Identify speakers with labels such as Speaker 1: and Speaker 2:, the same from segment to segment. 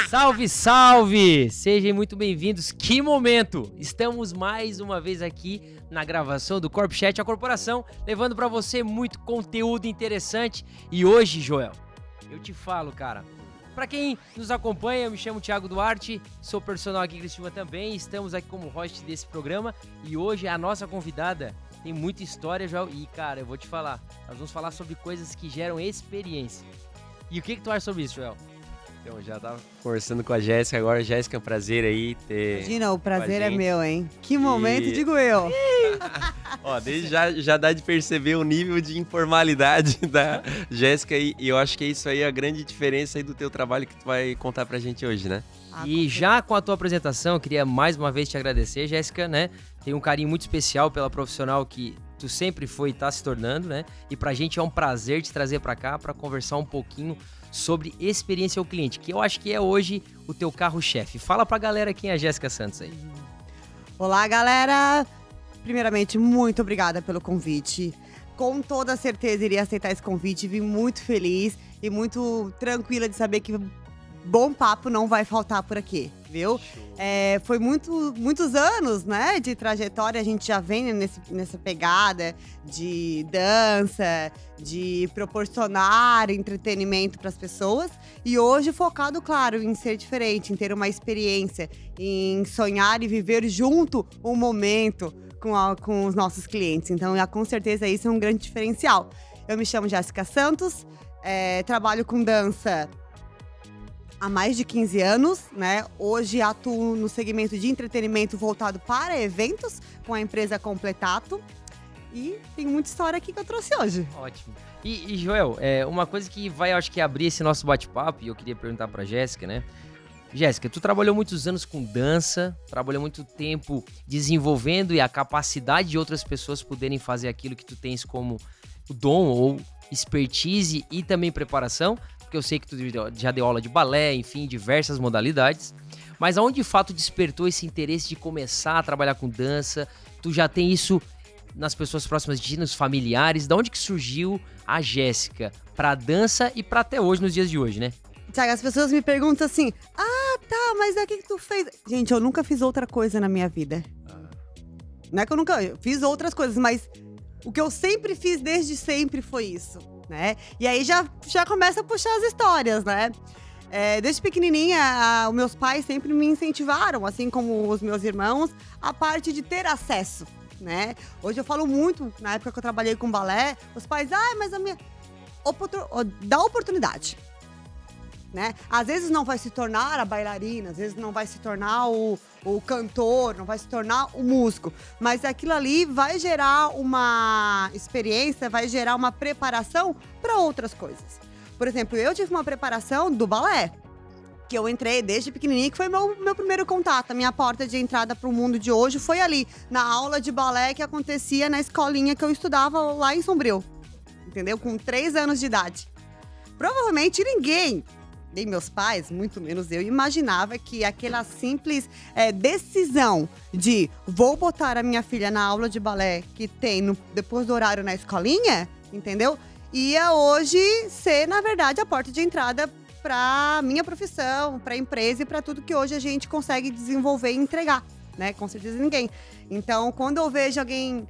Speaker 1: Salve, salve! Sejam muito bem-vindos. Que momento! Estamos mais uma vez aqui na gravação do CorpChat, a corporação, levando pra você muito conteúdo interessante. E hoje, Joel, eu te falo, cara, pra quem nos acompanha, eu me chamo Thiago Duarte, sou personal aqui em Criciúma também, estamos aqui como host desse programa e hoje a nossa convidada tem muita história, Joel, e cara, eu vou te falar, nós vamos falar sobre coisas que geram experiência. E o que tu acha sobre isso, Joel?
Speaker 2: Então, já tava conversando com a Jéssica agora. Jéssica, é um prazer aí ter...
Speaker 3: Imagina, o prazer é meu, hein? Que momento, digo eu.
Speaker 2: Ó, desde já dá de perceber o nível de informalidade da Jéssica e eu acho que é isso aí a grande diferença aí do teu trabalho que tu vai contar pra gente hoje, né?
Speaker 1: E já com a tua apresentação, eu queria mais uma vez te agradecer, Jéssica, né? Tenho um carinho muito especial pela profissional que tu sempre foi e tá se tornando, né? E pra gente é um prazer te trazer pra cá pra conversar um pouquinho sobre experiência ao cliente, que eu acho que é hoje o teu carro-chefe. Fala pra galera quem é a Jéssica Santos aí.
Speaker 3: Olá, galera. Primeiramente, muito obrigada pelo convite. Com toda certeza iria aceitar esse convite. Vim muito feliz e muito tranquila de saber que bom papo não vai faltar por aqui, viu? Foi muitos anos, né, de trajetória, a gente já vem nessa pegada de dança, de proporcionar entretenimento para as pessoas e hoje focado, claro, em ser diferente, em ter uma experiência, em sonhar e viver junto um momento com os nossos clientes. Então, com certeza, isso é um grande diferencial. Eu me chamo Jéssica Santos, trabalho com dança há mais de 15 anos, né? Hoje atuo no segmento de entretenimento voltado para eventos com a empresa Completato. E tem muita história aqui que eu trouxe hoje.
Speaker 1: Ótimo. E Joel, uma coisa que vai, acho que, abrir esse nosso bate-papo, e eu queria perguntar pra Jéssica, né? Jéssica, tu trabalhou muitos anos com dança, trabalhou muito tempo desenvolvendo e a capacidade de outras pessoas poderem fazer aquilo que tu tens como dom ou expertise e também preparação, porque eu sei que tu já deu aula de balé, enfim, diversas modalidades, mas aonde de fato despertou esse interesse de começar a trabalhar com dança? Tu já tem isso nas pessoas próximas de ti, nos familiares? Da onde que surgiu a Jéssica pra dança e pra até hoje, nos dias de hoje, né?
Speaker 3: Tiago, as pessoas me perguntam assim, mas o que tu fez? Gente, eu nunca fiz outra coisa na minha vida. Não é que eu fiz outras coisas, mas o que eu sempre fiz desde sempre foi isso. Né? E aí já começa a puxar as histórias, né? Desde pequenininha, os meus pais sempre me incentivaram, assim como os meus irmãos, a parte de ter acesso, né? Hoje eu falo muito, na época que eu trabalhei com balé, os pais, mas a minha... dá oportunidade, né? Às vezes não vai se tornar a bailarina, às vezes não vai se tornar o cantor, não vai se tornar o músico, mas aquilo ali vai gerar uma experiência, vai gerar uma preparação para outras coisas. Por exemplo, eu tive uma preparação do balé, que eu entrei desde pequenininha, que foi meu primeiro contato, a minha porta de entrada para o mundo de hoje foi ali, na aula de balé que acontecia na escolinha que eu estudava lá em Sombrio, entendeu? Com 3 anos de idade. Provavelmente ninguém, nem meus pais, muito menos eu, imaginava que aquela simples decisão de vou botar a minha filha na aula de balé que tem depois do horário na escolinha, entendeu? Ia hoje ser, na verdade, a porta de entrada para minha profissão, para a empresa e para tudo que hoje a gente consegue desenvolver e entregar, né? Com certeza ninguém. Então, quando eu vejo alguém,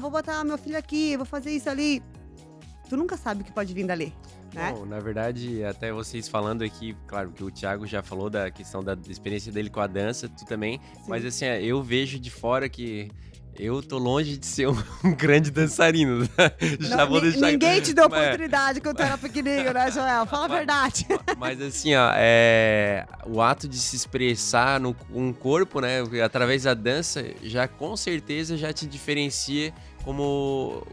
Speaker 3: vou botar meu filho aqui, vou fazer isso ali, tu nunca sabe o que pode vir dali. Né?
Speaker 2: Bom, na verdade, até vocês falando aqui, claro que o Thiago já falou da questão da experiência dele com a dança, tu também, sim. Mas assim, eu vejo de fora que eu tô longe de ser um grande dançarino. Já vou deixar...
Speaker 3: Ninguém te deu oportunidade quando tu era pequenininho, né, Joel? Fala a verdade.
Speaker 2: Mas assim, o ato de se expressar no corpo, né, através da dança, já com certeza já te diferencia como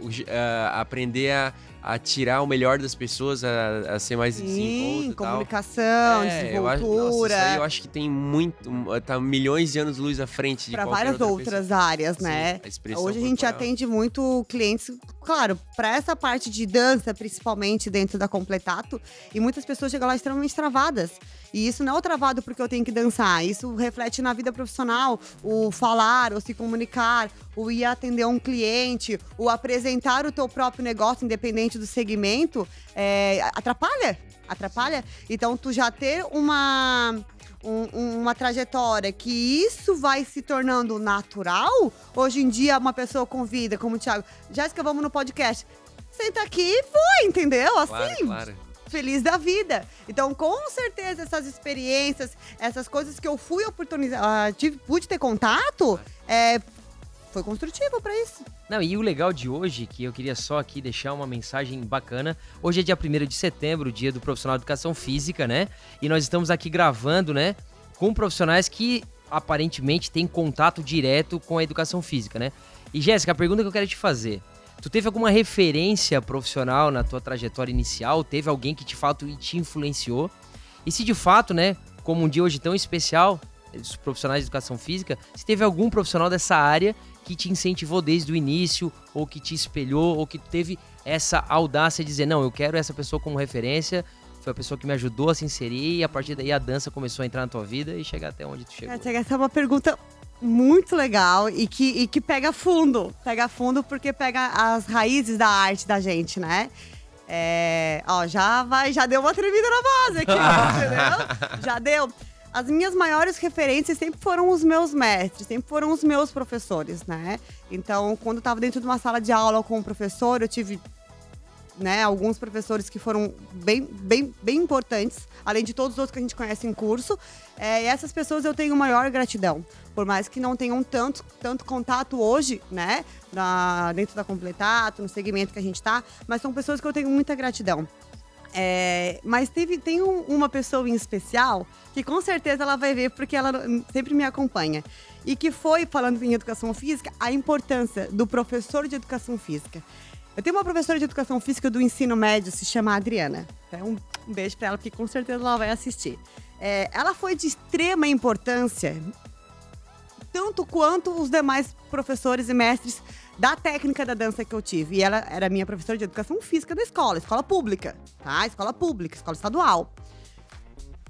Speaker 2: aprender a tirar o melhor das pessoas, a ser mais desenvolto,
Speaker 3: comunicação, desenvoltura.
Speaker 2: Eu acho que tem tá milhões de anos luz à frente de
Speaker 3: para várias outras áreas,
Speaker 2: sim,
Speaker 3: né? Hoje a gente
Speaker 2: corporal.
Speaker 3: atende muito clientes, claro, para essa parte de dança, principalmente dentro da Completato, e muitas pessoas chegam lá extremamente travadas. E isso não é travado porque eu tenho que dançar, isso reflete na vida profissional, o falar, o se comunicar, o ir atender um cliente, o apresentar o teu próprio negócio, independente do segmento, atrapalha. Então, tu já ter uma trajetória que isso vai se tornando natural, hoje em dia uma pessoa convida, como o Thiago, Jéssica, vamos no podcast. Senta aqui e foi, entendeu? Assim,
Speaker 2: Claro.
Speaker 3: Feliz da vida. Então, com certeza, essas experiências, essas coisas que eu fui pude ter contato, foi construtivo pra isso.
Speaker 1: Não, e o legal de hoje, que eu queria só aqui deixar uma mensagem bacana. Hoje é dia 1º de setembro, dia do profissional de educação física, né? E nós estamos aqui gravando, né, com profissionais que aparentemente têm contato direto com a educação física, né? E Jéssica, a pergunta que eu quero te fazer: tu teve alguma referência profissional na tua trajetória inicial? Teve alguém que de fato te influenciou? E se de fato, né, como um dia hoje tão especial, os profissionais de educação física, se teve algum profissional dessa área que te incentivou desde o início, ou que te espelhou, ou que teve essa audácia de dizer, não, eu quero essa pessoa como referência, foi a pessoa que me ajudou a se inserir, e a partir daí a dança começou a entrar na tua vida e chegar até onde tu chegou.
Speaker 3: Essa é uma pergunta muito legal e que pega fundo. Pega fundo porque pega as raízes da arte da gente, né? Já deu uma tremida na base aqui, entendeu? Já deu. As minhas maiores referências sempre foram os meus mestres, sempre foram os meus professores, né? Então, quando eu estava dentro de uma sala de aula com um professor, eu tive, né, alguns professores que foram bem importantes, além de todos os outros que a gente conhece em curso. E essas pessoas eu tenho maior gratidão, por mais que não tenham tanto contato hoje, né, dentro da Completato, no segmento que a gente tá, mas são pessoas que eu tenho muita gratidão. Mas tem uma pessoa em especial que com certeza ela vai ver, porque ela sempre me acompanha. E que foi, falando em educação física, a importância do professor de educação física. Eu tenho uma professora de educação física do ensino médio, se chama Adriana. Um beijo pra ela, porque com certeza ela vai assistir. Ela foi de extrema importância, tanto quanto os demais professores e mestres da técnica da dança que eu tive. E ela era minha professora de educação física da escola pública, tá? Escola pública, escola estadual.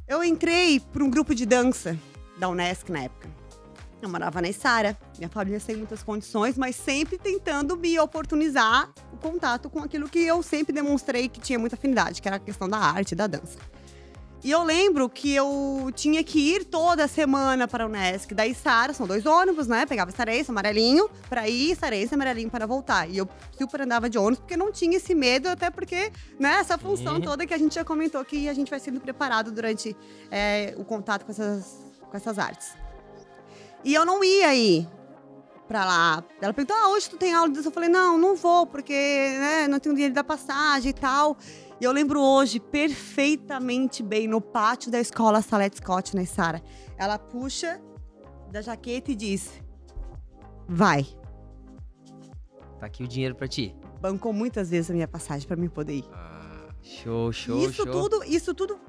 Speaker 3: Eu entrei para um grupo de dança da Unesc na época. Eu morava na Içara, minha família sem muitas condições, mas sempre tentando me oportunizar o contato com aquilo que eu sempre demonstrei que tinha muita afinidade, que era a questão da arte e da dança. E eu lembro que eu tinha que ir toda semana para a Unesc da Içara, são 2 ônibus, né? Pegava Içarense, amarelinho, para ir, Içarense, amarelinho para voltar. E eu super andava de ônibus, porque não tinha esse medo, até porque, né, essa função toda que a gente já comentou, que a gente vai sendo preparado durante o contato com essas artes. E eu não ia aí pra lá. Ela perguntou, hoje tu tem aula disso? Eu falei, não vou, porque, né, não tenho dinheiro da passagem e tal. E eu lembro hoje, perfeitamente bem, no pátio da escola Salete Scott, na Içara. Ela puxa da jaqueta e diz, vai.
Speaker 1: Tá aqui o dinheiro pra ti.
Speaker 3: Bancou muitas vezes a minha passagem pra mim poder ir.
Speaker 1: Show.
Speaker 3: Isso tudo,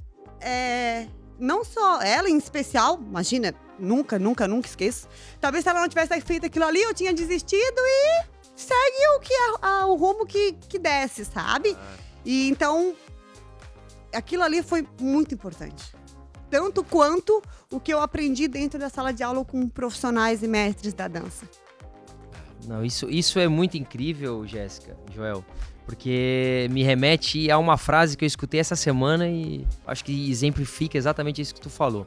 Speaker 3: não só ela em especial, imagina, nunca esqueço. Talvez se ela não tivesse feito aquilo ali, eu tinha desistido e segue o que o rumo que desce, sabe? E então, aquilo ali foi muito importante. Tanto quanto o que eu aprendi dentro da sala de aula com profissionais e mestres da dança.
Speaker 1: Não, isso é muito incrível, Jéssica, Joel, porque me remete a uma frase que eu escutei essa semana e acho que exemplifica exatamente isso que tu falou.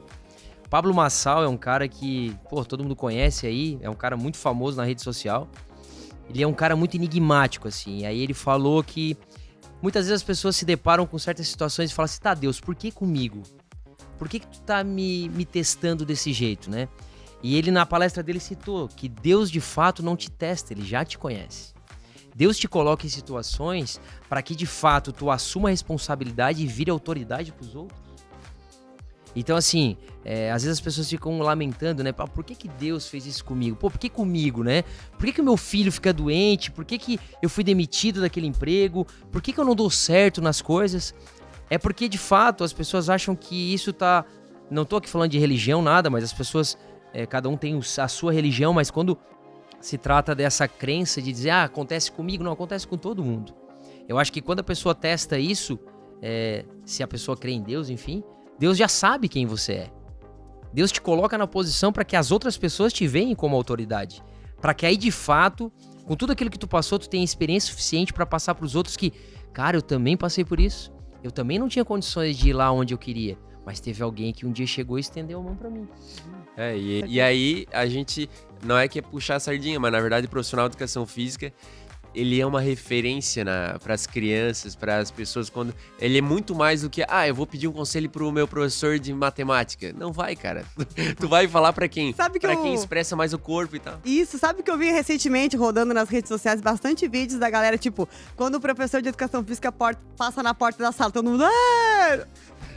Speaker 1: Pablo Marçal é um cara que, todo mundo conhece aí, é um cara muito famoso na rede social. Ele é um cara muito enigmático, assim. Aí ele falou que muitas vezes as pessoas se deparam com certas situações e falam assim, tá, Deus, por que comigo? Por que tu tá me testando desse jeito, né? E ele, na palestra dele, citou que Deus, de fato, não te testa, ele já te conhece. Deus te coloca em situações para que, de fato, tu assuma a responsabilidade e vire autoridade pros outros. Então, assim, às vezes as pessoas ficam lamentando, né? Por que Deus fez isso comigo? Por que comigo, né? Por que o meu filho fica doente? Por que eu fui demitido daquele emprego? Por que eu não dou certo nas coisas? É porque, de fato, as pessoas acham que isso tá... Não tô aqui falando de religião, nada, mas as pessoas... cada um tem a sua religião, mas quando se trata dessa crença de dizer, acontece comigo, não, acontece com todo mundo. Eu acho que quando a pessoa testa isso, se a pessoa crê em Deus, enfim... Deus já sabe quem você é. Deus te coloca na posição para que as outras pessoas te veem como autoridade. Pra que aí, de fato, com tudo aquilo que tu passou, tu tenha experiência suficiente pra passar pros outros que, cara, eu também passei por isso. Eu também não tinha condições de ir lá onde eu queria. Mas teve alguém que um dia chegou e estendeu a mão pra mim.
Speaker 2: E aí a gente, não é que é puxar a sardinha, mas na verdade o profissional de educação física, ele é uma referência para as crianças, para as pessoas, quando ele é muito mais do que, eu vou pedir um conselho pro meu professor de matemática. Não vai, cara. Tu vai falar para quem? Quem expressa mais o corpo e tal.
Speaker 3: Isso, sabe que eu vi recentemente rodando nas redes sociais bastante vídeos da galera, tipo, quando o professor de educação física passa na porta da sala, todo mundo...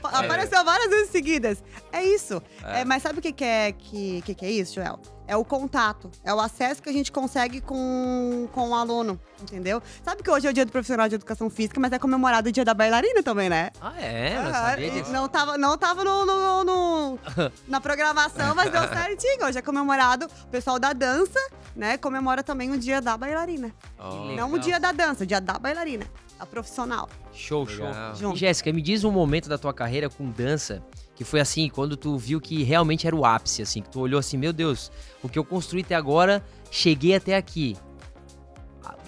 Speaker 3: Apareceu várias vezes seguidas. É isso. Mas sabe o que é isso, Joel? É o contato. É o acesso que a gente consegue com o aluno, entendeu? Sabe que hoje é o dia do profissional de educação física, mas é comemorado o dia da bailarina também, né?
Speaker 1: Não sabia disso.
Speaker 3: Não tava na programação, mas deu certinho. Hoje é comemorado o pessoal da dança, né? Comemora também o dia da bailarina. Não o dia da dança, o dia da bailarina. A profissional.
Speaker 1: Show. E, Jéssica, me diz um momento da tua carreira com dança que foi assim, quando tu viu que realmente era o ápice, assim, que tu olhou assim, meu Deus, o que eu construí até agora, cheguei até aqui.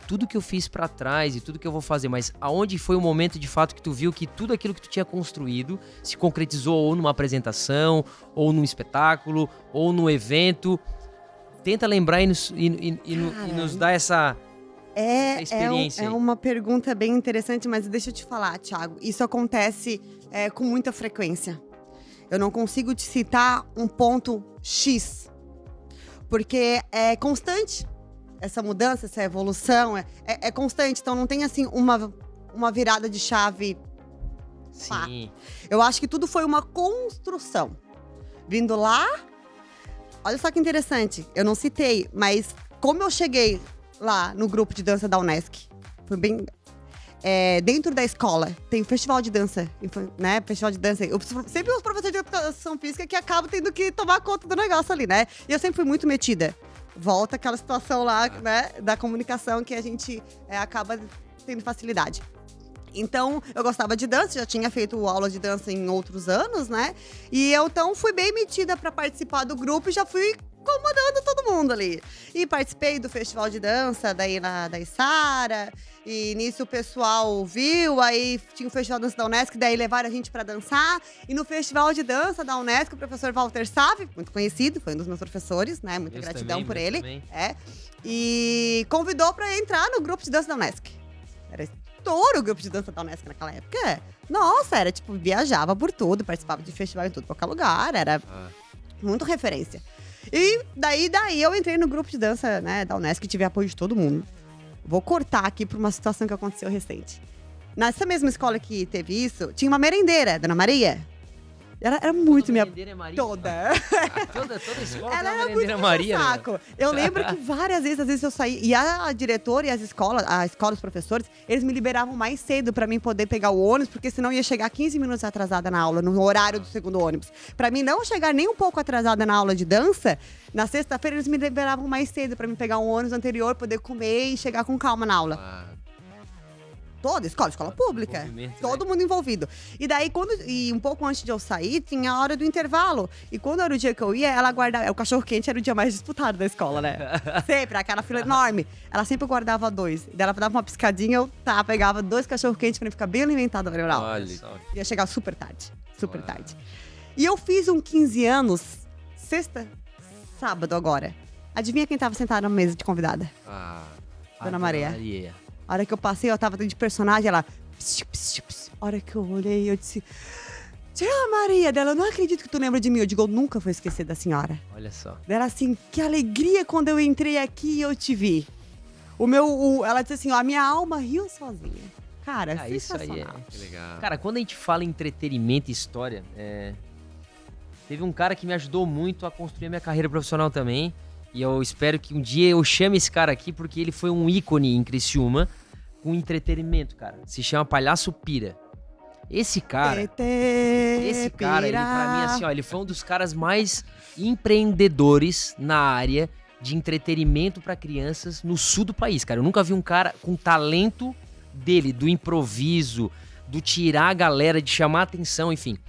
Speaker 1: Tudo que eu fiz pra trás e tudo que eu vou fazer, mas aonde foi o momento de fato que tu viu que tudo aquilo que tu tinha construído se concretizou ou numa apresentação, ou num espetáculo, ou num evento? Tenta lembrar e nos dar essa...
Speaker 3: É uma pergunta bem interessante, mas deixa eu te falar, Thiago. Isso acontece com muita frequência. Eu não consigo te citar um ponto X, porque é constante essa mudança, essa evolução, é constante. Então não tem assim uma virada de chave.
Speaker 1: Sim.
Speaker 3: Pá. Eu acho que tudo foi uma construção. Vindo lá, olha só que interessante, eu não citei, mas como eu cheguei lá no grupo de dança da Unesc. Foi bem... dentro da escola, tem um festival de dança, né? Festival de dança. Sempre os professores de educação física que acabam tendo que tomar conta do negócio ali, né? E eu sempre fui muito metida. Volta aquela situação lá, né? Da comunicação que a gente acaba tendo facilidade. Então, eu gostava de dança, já tinha feito aula de dança em outros anos, né? E eu, então, fui bem metida pra participar do grupo e já fui comandando todo mundo ali. E participei do festival de dança, daí da Isara. E nisso o pessoal viu, aí tinha o festival de dança da Unesc, daí levaram a gente pra dançar. E no festival de dança da Unesc, o professor Walter Save, muito conhecido, foi um dos meus professores, né? Muita gratidão por ele. E convidou pra entrar no grupo de dança da Unesc. Era estouro o grupo de dança da Unesc naquela época. Nossa, era tipo, viajava por tudo, participava de festival em tudo, qualquer lugar, era muito referência. E daí eu entrei no grupo de dança, né, da Unesc, e tive apoio de todo mundo. Vou cortar aqui pra uma situação que aconteceu recente. Nessa mesma escola que teve isso, tinha uma merendeira, Dona Maria. Ela era muito minha... Toda
Speaker 1: escola
Speaker 3: ela
Speaker 1: tem
Speaker 3: era
Speaker 1: uma
Speaker 3: muito
Speaker 1: Maria,
Speaker 3: saco. Né? Eu lembro que várias vezes eu saí, e a diretora e a escola, os professores, eles me liberavam mais cedo pra mim poder pegar o ônibus, porque senão ia chegar 15 minutos atrasada na aula, no horário do segundo ônibus. Pra mim não chegar nem um pouco atrasada na aula de dança, na sexta-feira eles me liberavam mais cedo pra mim pegar um ônibus anterior, poder comer e chegar com calma na aula. Toda escola pública. Todo mundo envolvido. E daí, um pouco antes de eu sair, tinha a hora do intervalo. E quando era o dia que eu ia, ela guardava... O cachorro-quente era o dia mais disputado da escola, né? Sempre, aquela fila enorme. Ela sempre guardava 2. Daí ela dava uma piscadinha, eu pegava 2 cachorro-quentes pra ficar bem alimentada.
Speaker 2: Olha.
Speaker 3: Ia chegar super tarde. E eu fiz um 15 anos, sábado agora. Adivinha quem tava sentado na mesa de convidada? Dona Maria. A hora que eu passei, eu tava de personagem, ela... A hora que eu olhei, eu disse... Tia Maria, dela, eu não acredito que tu lembra de mim. Eu digo, eu nunca vou esquecer da senhora.
Speaker 1: Olha só.
Speaker 3: Dela assim, que alegria quando eu entrei aqui e eu te vi. Ela disse assim, a minha alma riu sozinha. Cara,
Speaker 1: isso aí
Speaker 2: Que legal.
Speaker 1: Cara, quando a gente fala em entretenimento e história, teve um cara que me ajudou muito a construir a minha carreira profissional também. E eu espero que um dia eu chame esse cara aqui, porque ele foi um ícone em Criciúma com entretenimento, cara. Se chama Palhaço Pira. Esse cara, ele pra mim, assim, ó, ele foi um dos caras mais empreendedores na área de entretenimento pra crianças no sul do país, cara. Eu nunca vi um cara com talento dele, do improviso, do tirar a galera, de chamar a atenção, enfim.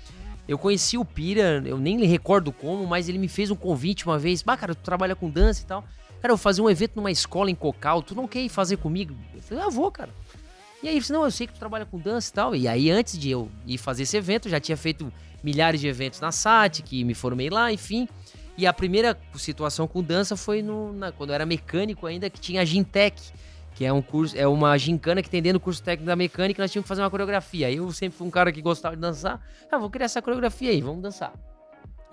Speaker 1: Eu conheci o Pira, eu nem me recordo como, mas ele me fez um convite uma vez. Cara, tu trabalha com dança e tal. Cara, eu vou fazer um evento numa escola em Cocal, tu não quer ir fazer comigo? Eu falei, vou, cara. E aí ele disse, não, eu sei que tu trabalha com dança e tal. E aí antes de eu ir fazer esse evento, eu já tinha feito milhares de eventos na SAT, que me formei lá, enfim. E a primeira situação com dança foi quando eu era mecânico ainda, que tinha a Gintec, que é um curso, é uma gincana que tem dentro do curso técnico da mecânica, nós tínhamos que fazer uma coreografia. Aí eu sempre fui um cara que gostava de dançar. Vou criar essa coreografia aí, vamos dançar.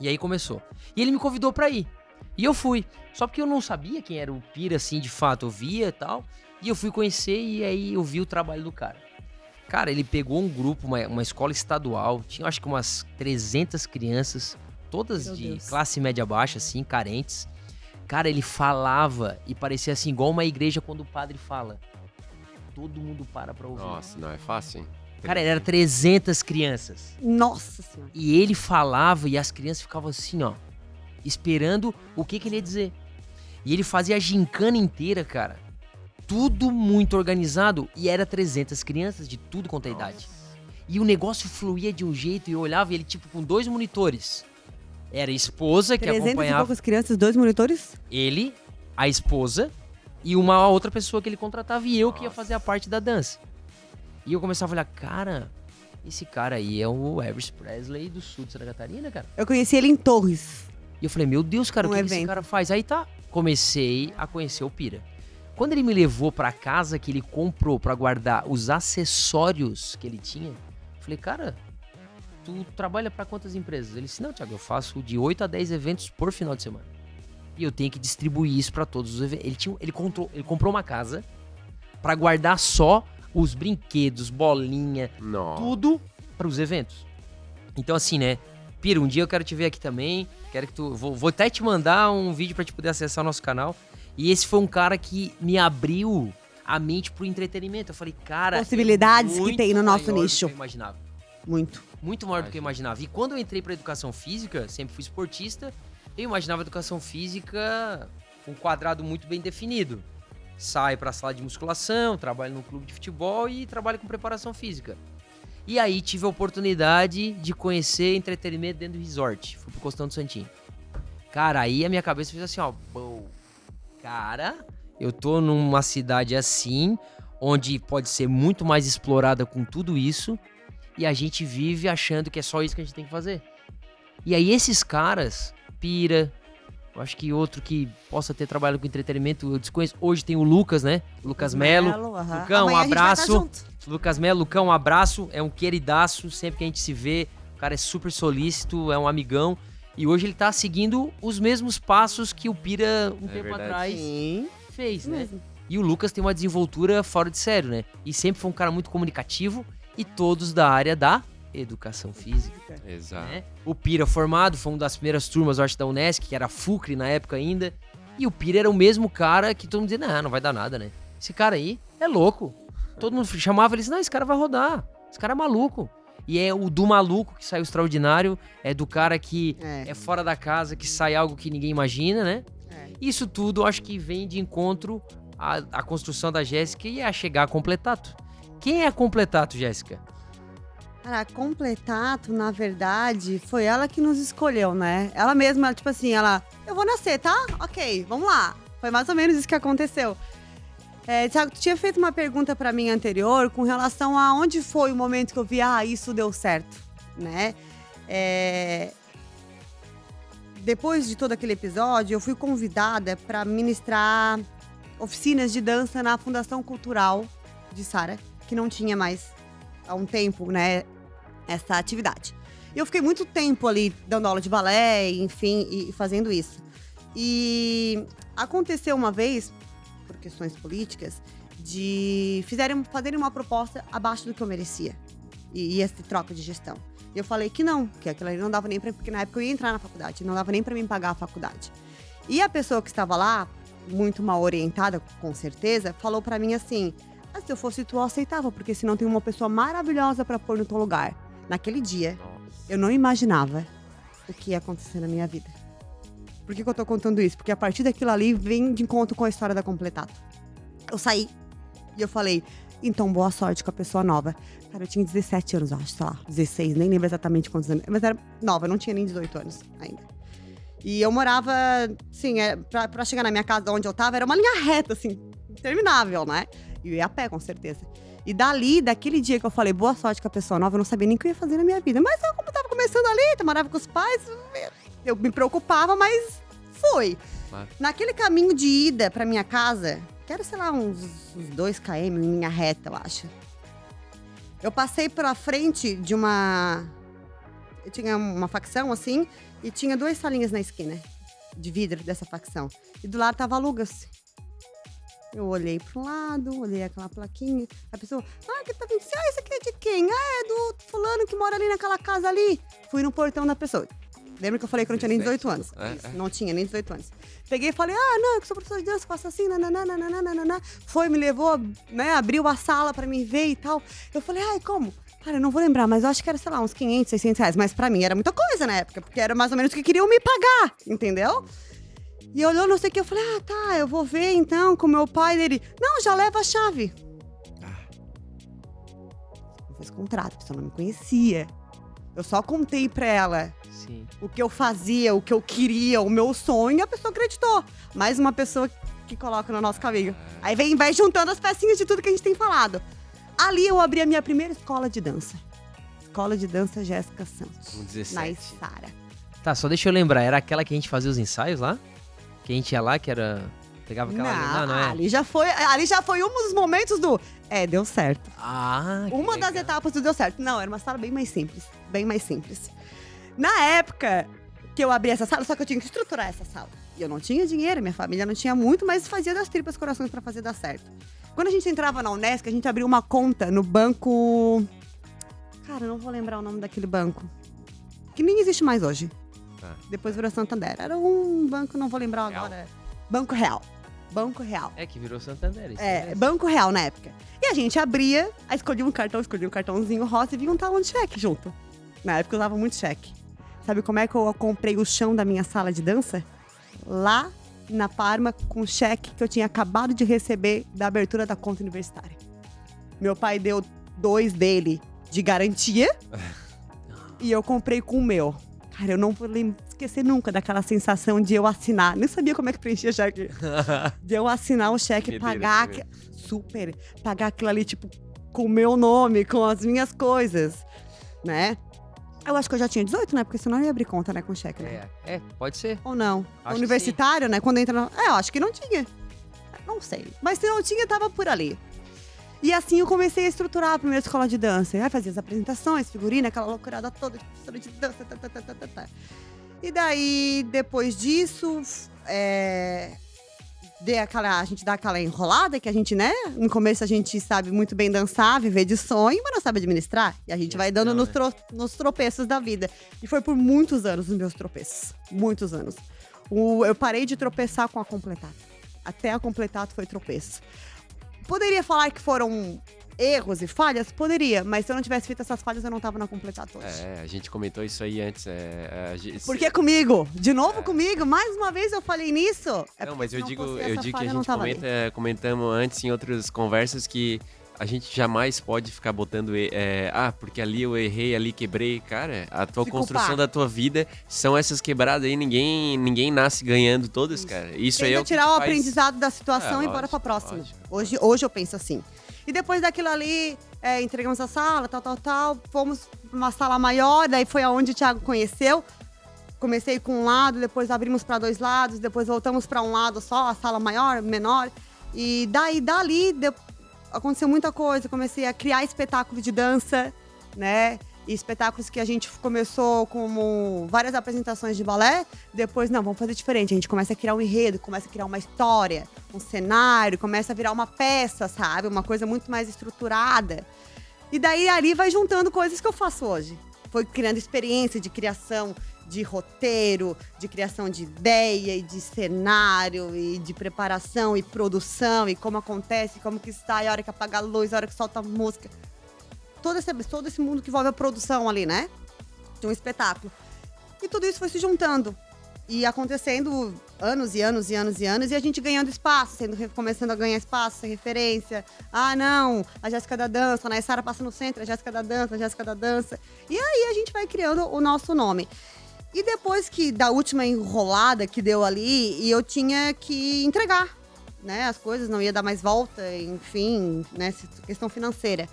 Speaker 1: E aí começou. E ele me convidou pra ir. E eu fui. Só porque eu não sabia quem era o Pira, assim, de fato. Eu via e tal. E eu fui conhecer e aí eu vi o trabalho do cara. Cara, ele pegou um grupo, uma escola estadual. Tinha acho que umas 300 crianças, todas
Speaker 3: Meu
Speaker 1: de
Speaker 3: Deus.
Speaker 1: classe média baixa, assim, carentes. Cara, ele falava e parecia assim, igual uma igreja quando o padre fala. Todo mundo para pra ouvir.
Speaker 2: Nossa, não é fácil, hein?
Speaker 1: Cara, era 300 crianças.
Speaker 3: Nossa Senhora.
Speaker 1: E ele falava e as crianças ficavam assim, ó, esperando o que ele ia dizer. E ele fazia a gincana inteira, cara. Tudo muito organizado. E era 300 crianças de tudo quanto é idade. E o negócio fluía de um jeito e eu olhava ele, tipo, com 2 monitores. Era a esposa que
Speaker 3: 300 e
Speaker 1: acompanhava
Speaker 3: poucas crianças, 2 monitores?
Speaker 1: ele, a esposa e uma outra pessoa que ele contratava e eu que ia fazer a parte da dança. E eu começava a olhar, cara, esse cara aí é o Elvis Presley do sul de Santa Catarina, cara.
Speaker 3: Eu conheci ele em Torres.
Speaker 1: E eu falei, meu Deus, cara, o que esse
Speaker 3: evento.
Speaker 1: cara faz? Aí tá, comecei a conhecer o Pira. Quando ele me levou pra casa que ele comprou pra guardar os acessórios que ele tinha, eu falei, cara, tu trabalha pra quantas empresas? Ele disse, não, Thiago, eu faço de 8 a 10 eventos por final de semana. E eu tenho que distribuir isso pra todos os eventos. Ele comprou uma casa pra guardar só os brinquedos, bolinha,
Speaker 2: Nossa.
Speaker 1: tudo pros eventos. Então assim, né? Pira, um dia eu quero te ver aqui também. Quero que tu... Vou até te mandar um vídeo pra te poder acessar o nosso canal. E esse foi um cara que me abriu a mente pro entretenimento. Eu falei, cara...
Speaker 3: Possibilidades que
Speaker 1: muito
Speaker 3: tem no nosso
Speaker 1: maior do
Speaker 3: nicho.
Speaker 1: que eu imaginava.
Speaker 3: Muito.
Speaker 1: Muito maior do que eu imaginava. E quando eu entrei pra educação física, sempre fui esportista, eu imaginava educação física com um quadrado muito bem definido. Saio pra sala de musculação, trabalho no clube de futebol e trabalho com preparação física. E aí tive a oportunidade de conhecer entretenimento dentro do resort. Fui pro Costão do Santinho. Cara, aí a minha cabeça fez assim, ó. Bom, cara, eu tô numa cidade assim, onde pode ser muito mais explorada com tudo isso, e a gente vive achando que é só isso que a gente tem que fazer. E aí esses caras, Pira, eu acho que outro que possa ter trabalhado com entretenimento, eu desconheço. Hoje tem o Lucas, né? Lucas Melo.
Speaker 3: aham.
Speaker 1: Lucão, um
Speaker 3: Amanhã a gente vai
Speaker 1: abraço.
Speaker 3: estar junto.
Speaker 1: Lucas Melo, Lucão, um abraço. É um queridaço, sempre que a gente se vê. O cara é super solícito, é um amigão. E hoje ele tá seguindo os mesmos passos que o Pira um tempo
Speaker 2: verdade.
Speaker 1: atrás
Speaker 3: Sim,
Speaker 1: fez,
Speaker 3: isso
Speaker 1: né?
Speaker 3: mesmo.
Speaker 1: E o Lucas tem uma desenvoltura fora de sério, né? E sempre foi um cara muito comunicativo e todos da área da educação física,
Speaker 2: Exato.
Speaker 1: né? O Pira formado, foi uma das primeiras turmas, eu acho, da Unesc, que era FUCRE na época ainda. E o Pira era o mesmo cara que todo mundo dizia, não vai dar nada, né? Esse cara aí é louco. Todo mundo chamava ele, não, esse cara vai rodar. Esse cara é maluco. E é o do maluco que saiu extraordinário, é do cara que é fora da casa, que sai algo que ninguém imagina, né? Isso tudo, eu acho que vem de encontro à construção da Jéssica e a chegar a Completato. Quem é a Completato, Jéssica?
Speaker 3: Cara, a Completato, na verdade, foi ela que nos escolheu, né? Ela mesma, tipo assim, eu vou nascer, tá? Ok, vamos lá. Foi mais ou menos isso que aconteceu. Thiago, tu tinha feito uma pergunta pra mim anterior com relação a onde foi o momento que eu vi, isso deu certo, né? Depois de todo aquele episódio, eu fui convidada para ministrar oficinas de dança na Fundação Cultural de Sara, que não tinha mais há um tempo, né, essa atividade. E eu fiquei muito tempo ali dando aula de balé, enfim, e fazendo isso. E aconteceu uma vez, por questões políticas, de fazerem uma proposta abaixo do que eu merecia. E essa troca de gestão. E eu falei que não, que aquilo ali não dava nem pra... Porque na época eu ia entrar na faculdade, não dava nem pra mim pagar a faculdade. E a pessoa que estava lá, muito mal orientada, com certeza, falou pra mim assim, se eu fosse tu, eu aceitava, porque senão tem uma pessoa maravilhosa pra pôr no teu lugar. Naquele dia, eu não imaginava o que ia acontecer na minha vida. Por que eu tô contando isso? Porque a partir daquilo ali, vem de encontro com a história da Completato. Eu saí e eu falei, então boa sorte com a pessoa nova. Cara, eu tinha 17 anos, eu acho, sei lá, 16, nem lembro exatamente quantos anos. Mas era nova, eu não tinha nem 18 anos ainda. E eu morava, assim, pra chegar na minha casa onde eu tava, era uma linha reta, assim, interminável, né? E eu ia a pé, com certeza. E daquele dia que eu falei, boa sorte com a pessoa nova, eu não sabia nem o que eu ia fazer na minha vida. Mas eu, como tava começando ali, eu morava com os pais, eu me preocupava, mas fui.
Speaker 2: Claro.
Speaker 3: Naquele caminho de ida pra minha casa, que era, sei lá, uns 2 km em linha reta, eu acho. Eu passei pela frente de uma... Eu tinha uma facção, assim, e tinha 2 salinhas na esquina, de vidro dessa facção. E do lado tava a Lugas. Eu olhei pro lado, olhei aquela plaquinha. A pessoa, que tá vindo? Isso aqui é de quem? É do fulano que mora ali naquela casa ali. Fui no portão da pessoa. Lembra que eu falei que eu não tinha nem 18 anos? Não tinha nem 18 anos. Peguei e falei, não, eu sou professor de dança, faço assim, nananana. Foi, me levou, né, abriu a sala pra me ver e tal. Eu falei, como? Cara, eu não vou lembrar, mas eu acho que era, sei lá, uns 500, 600 reais. Mas pra mim era muita coisa na época, porque era mais ou menos o que queriam me pagar, entendeu? E olhou, não sei o que, eu falei, tá, eu vou ver então com o meu pai dele. Não, já leva a chave. Eu fiz contrato, a pessoa não me conhecia. Eu só contei pra ela o que eu fazia, o que eu queria, o meu sonho, e a pessoa acreditou. Mais uma pessoa que coloca no nosso caminho. Aí vai juntando as pecinhas de tudo que a gente tem falado. Ali eu abri a minha primeira escola de dança. Escola de dança Jéssica Santos.
Speaker 2: Com 17.
Speaker 3: Na Isara.
Speaker 1: Tá, só deixa eu lembrar, era aquela que a gente fazia os ensaios lá? Que a gente ia lá, que era... Pegava aquela... Não é?
Speaker 3: Ali já foi um dos momentos do... deu certo. Uma das etapas do deu certo. Não, era uma sala bem mais simples. Bem mais simples. Na época que eu abri essa sala, só que eu tinha que estruturar essa sala. E eu não tinha dinheiro, minha família não tinha muito, mas fazia das tripas corações pra fazer dar certo. Quando a gente entrava na Unesc, a gente abriu uma conta no banco... Cara, eu não vou lembrar o nome daquele banco. Que nem existe mais hoje. Depois virou Santander. Era um banco, não vou lembrar agora. Banco Real. Banco Real.
Speaker 1: É que virou Santander.
Speaker 3: Banco Real na época. E a gente abria, aí escolhia um cartãozinho rosa e vinha um talão de cheque junto. Na época eu usava muito cheque. Sabe como é que eu comprei o chão da minha sala de dança? Lá na Parma, com o cheque que eu tinha acabado de receber da abertura da conta universitária. Meu pai deu 2 dele de garantia e eu comprei com o meu. Cara, eu não vou esquecer nunca daquela sensação de eu assinar. Nem sabia como é que preenchia cheque. De eu assinar o cheque, pagar aquilo ali, tipo, com o meu nome, com as minhas coisas, né? Eu acho que eu já tinha 18, né? Porque senão eu ia abrir conta, né, com cheque, né?
Speaker 1: Pode ser.
Speaker 3: Ou não?
Speaker 1: Acho
Speaker 3: Universitário, né? Quando entra no... eu acho que não tinha. Não sei. Mas se não tinha, tava por ali. E assim eu comecei a estruturar a primeira escola de dança. Aí fazia as apresentações, figurina, aquela loucurada toda de professora de dança, E daí, depois disso, a gente dá aquela enrolada que a gente, né? No começo a gente sabe muito bem dançar, viver de sonho, mas não sabe administrar. E a gente vai dando nos tropeços da vida. E foi por muitos anos os meus tropeços. Muitos anos. Eu parei de tropeçar com a Completato. Até a Completato foi tropeço. Poderia falar que foram erros e falhas? Poderia, mas se eu não tivesse feito essas falhas, eu não tava na Completato hoje.
Speaker 2: A gente comentou isso aí antes.
Speaker 3: Porque comigo? De novo comigo? Mais uma vez eu falei nisso?
Speaker 2: Não, mas eu digo que a gente comentamos antes em outras conversas que a gente jamais pode ficar botando... porque ali eu errei, ali quebrei. Cara, a tua construção da tua vida são essas quebradas aí. Ninguém nasce ganhando todas, cara. Isso aí é o que
Speaker 3: tirar o
Speaker 2: faz...
Speaker 3: aprendizado da situação e bora pra próxima. Hoje eu penso assim. E depois daquilo ali, entregamos a sala, tal. Fomos pra uma sala maior, daí foi aonde o Thiago conheceu. Comecei com um lado, depois abrimos para 2 lados, depois voltamos para um lado só, a sala maior, menor. E dali aconteceu muita coisa. Comecei a criar espetáculo de dança, né? E espetáculos que a gente começou como várias apresentações de balé. Depois, não, vamos fazer diferente. A gente começa a criar um enredo, começa a criar uma história, um cenário, começa a virar uma peça, sabe? Uma coisa muito mais estruturada. E daí, ali vai juntando coisas que eu faço hoje. Foi criando experiência de criação de roteiro, de criação de ideia e de cenário e de preparação e produção e como acontece, como que sai, a hora que apaga a luz, a hora que solta a música. Todo esse mundo que envolve a produção ali, né? De um espetáculo. E tudo isso foi se juntando. E acontecendo anos e anos. E a gente ganhando espaço, começando a ganhar espaço, sem referência. Ah, não, a Jéssica da Dança, a Isara passa no centro, a Jéssica da Dança. E aí a gente vai criando o nosso nome. E depois da última enrolada que deu ali, e eu tinha que entregar, né? As coisas, não ia dar mais volta, enfim, né? Questão financeira.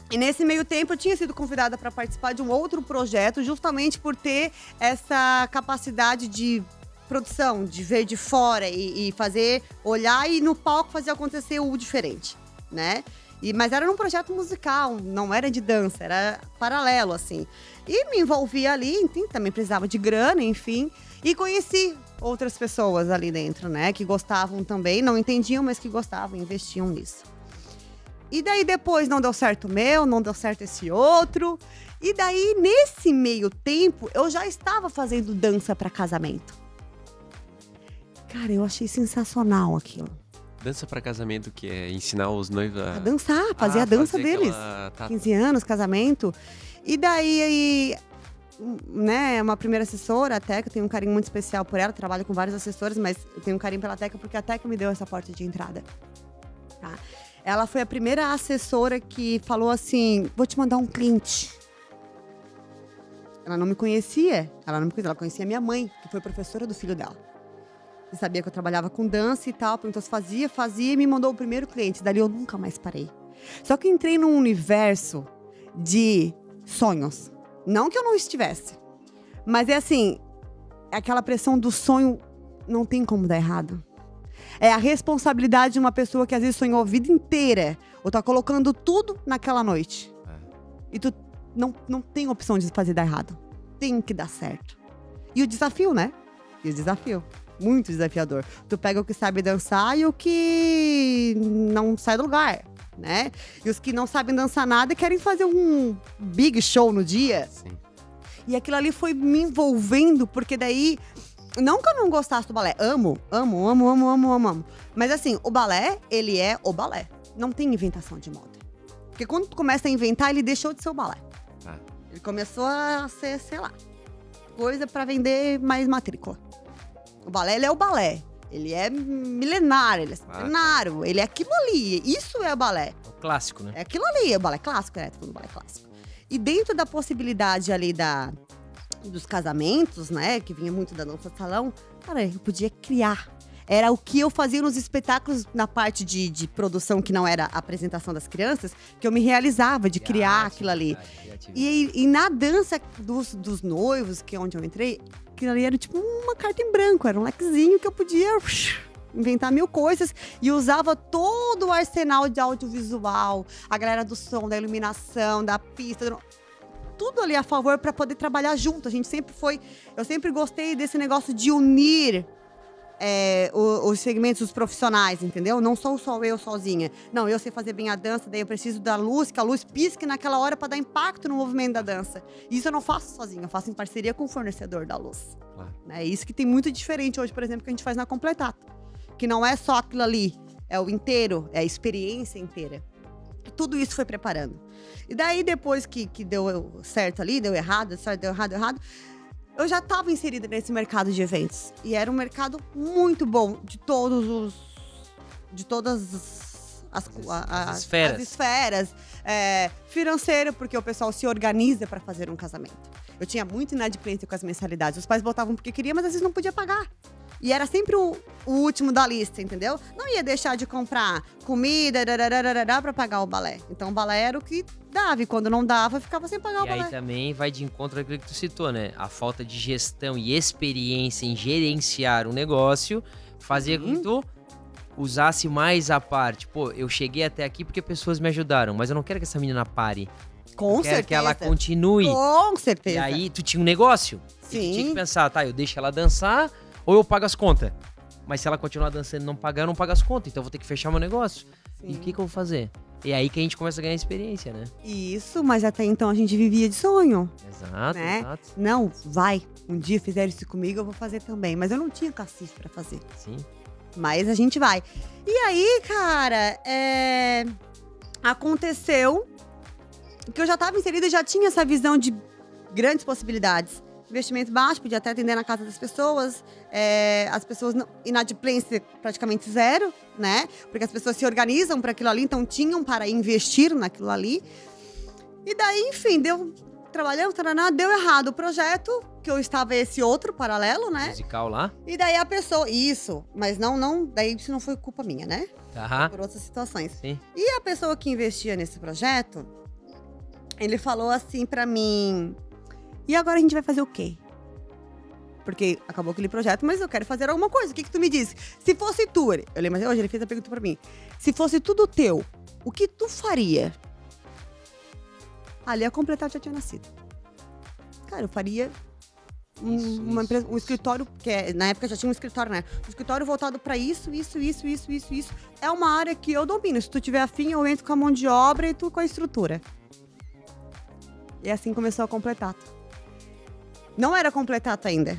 Speaker 3: E nesse meio tempo eu tinha sido convidada para participar de um outro projeto, justamente por ter essa capacidade de produção, de ver de fora e fazer, olhar e no palco fazer acontecer o diferente, né? Mas era num projeto musical, não era de dança, era paralelo, assim. E me envolvi ali, enfim, também precisava de grana, enfim. E conheci outras pessoas ali dentro, né? Que gostavam também, não entendiam, mas que gostavam, investiam nisso. E daí depois não deu certo o meu, não deu certo esse outro. E daí, nesse meio tempo, eu já estava fazendo dança para casamento. Cara, eu achei sensacional aquilo.
Speaker 2: Dança pra casamento, que é ensinar os noivos
Speaker 3: A dançar, fazer a dança deles. 15 anos, casamento. E daí, né, uma primeira assessora, a Teca, eu tenho um carinho muito especial por ela, trabalho com vários assessores, mas eu tenho um carinho pela Teca porque a Teca me deu essa porta de entrada. Tá? Ela foi a primeira assessora que falou assim, vou te mandar um cliente. Ela não me conhecia, ela conhecia a minha mãe, que foi professora do filho dela. Você sabia que eu trabalhava com dança e tal, perguntou se fazia e me mandou o primeiro cliente. Dali eu nunca mais parei. Só que entrei num universo de sonhos. Não que eu não estivesse. Mas é assim, aquela pressão do sonho não tem como dar errado. É a responsabilidade de uma pessoa que às vezes sonhou a vida inteira. Ou tá colocando tudo naquela noite. E tu não tem opção de fazer dar errado. Tem que dar certo. E o desafio, né? E o desafio. Muito desafiador. Tu pega o que sabe dançar e o que não sai do lugar, né? E os que não sabem dançar nada querem fazer um big show no dia.
Speaker 2: Sim.
Speaker 3: E aquilo ali foi me envolvendo, porque daí... Não que eu não gostasse do balé. Amo. Mas assim, o balé, ele é o balé. Não tem inventação de moda. Porque quando tu começa a inventar, ele deixou de ser o balé. Ele começou a ser, sei lá, coisa pra vender mais matrícula. O balé, ele é o balé. Ele é milenário, ele é centenário. Ele é aquilo ali. Isso é o balé.
Speaker 1: É o clássico, né?
Speaker 3: É aquilo ali, é o balé clássico, né? Tô falando do balé clássico. E dentro da possibilidade ali dos casamentos, né? Que vinha muito da dança de salão. Cara, eu podia criar. Era o que eu fazia nos espetáculos, na parte de produção, que não era a apresentação das crianças, que eu me realizava de criar aquilo ali. E na dança dos noivos, que é onde eu entrei, aquilo ali era tipo uma carta em branco, era um lequezinho que eu podia inventar mil coisas e usava todo o arsenal de audiovisual, a galera do som, da iluminação, da pista, tudo ali a favor para poder trabalhar junto. Eu sempre gostei desse negócio de unir os segmentos dos profissionais, entendeu? Não sou só eu sozinha. Não, eu sei fazer bem a dança, daí eu preciso da luz, que a luz pisque naquela hora para dar impacto no movimento da dança. Isso eu não faço sozinha, eu faço em parceria com o fornecedor da luz.
Speaker 2: Claro.
Speaker 3: É isso que tem muito diferente hoje, por exemplo, que a gente faz na Completato. Que não é só aquilo ali, é o inteiro, é a experiência inteira. Tudo isso foi preparando. E daí, depois que deu certo ali, deu errado, eu já estava inserida nesse mercado de eventos. E era um mercado muito bom, de todas as esferas. Financeiro, porque o pessoal se organiza para fazer um casamento. Eu tinha muito inadimplência com as mensalidades. Os pais botavam porque queria, mas às vezes não podia pagar. E era sempre o último da lista, entendeu? Não ia deixar de comprar comida para pagar o balé. Então o balé era o que dava, e quando não dava, ficava sem pagar o balé.
Speaker 1: E aí também vai de encontro àquilo que tu citou, né? A falta de gestão e experiência em gerenciar um negócio fazia com que tu usasse mais a parte. Pô, eu cheguei até aqui porque pessoas me ajudaram, mas eu não quero que essa menina pare.
Speaker 3: Com certeza.
Speaker 1: Quero que ela continue.
Speaker 3: Com certeza.
Speaker 1: E aí tu tinha um negócio.
Speaker 3: Sim.
Speaker 1: E tu tinha que pensar, tá, eu deixo ela dançar ou eu pago as contas. Mas se ela continuar dançando e não pagar, eu não pago as contas. Então eu vou ter que fechar meu negócio. Sim. E o que eu vou fazer? E é aí que a gente começa a ganhar experiência, né?
Speaker 3: Isso, mas até então a gente vivia de sonho.
Speaker 1: Exato,
Speaker 3: né?
Speaker 1: Exato.
Speaker 3: Não, vai. Um dia fizeram isso comigo, eu vou fazer também. Mas eu não tinha cacife pra fazer.
Speaker 1: Sim.
Speaker 3: Mas a gente vai. E aí, cara, aconteceu que eu já estava inserida e já tinha essa visão de grandes possibilidades. Investimento baixo, podia até atender na casa das pessoas. As pessoas, inadimplência praticamente zero, né? Porque as pessoas se organizam para aquilo ali, então tinham para investir naquilo ali. E daí, enfim, trabalhamos, deu errado o projeto. que eu estava esse outro paralelo, né?
Speaker 1: Musical lá?
Speaker 3: E daí a pessoa... Isso, mas daí isso não foi culpa minha, né?
Speaker 1: Tá.
Speaker 3: Por outras situações.
Speaker 1: Sim.
Speaker 3: E a pessoa que investia nesse projeto, ele falou assim pra mim... E agora a gente vai fazer o quê? Porque acabou aquele projeto, mas eu quero fazer alguma coisa. O que tu me disse? Se fosse tu... Eu lembro até hoje, ele fez a pergunta pra mim. Se fosse tudo teu, o que tu faria? Ali a completar já tinha nascido. Cara, eu faria uma empresa, um escritório, que na época já tinha um escritório, né? Um escritório voltado pra isso. É uma área que eu domino. Se tu tiver afim, eu entro com a mão de obra e tu com a estrutura. E assim começou a Completato. Não era Completato ainda.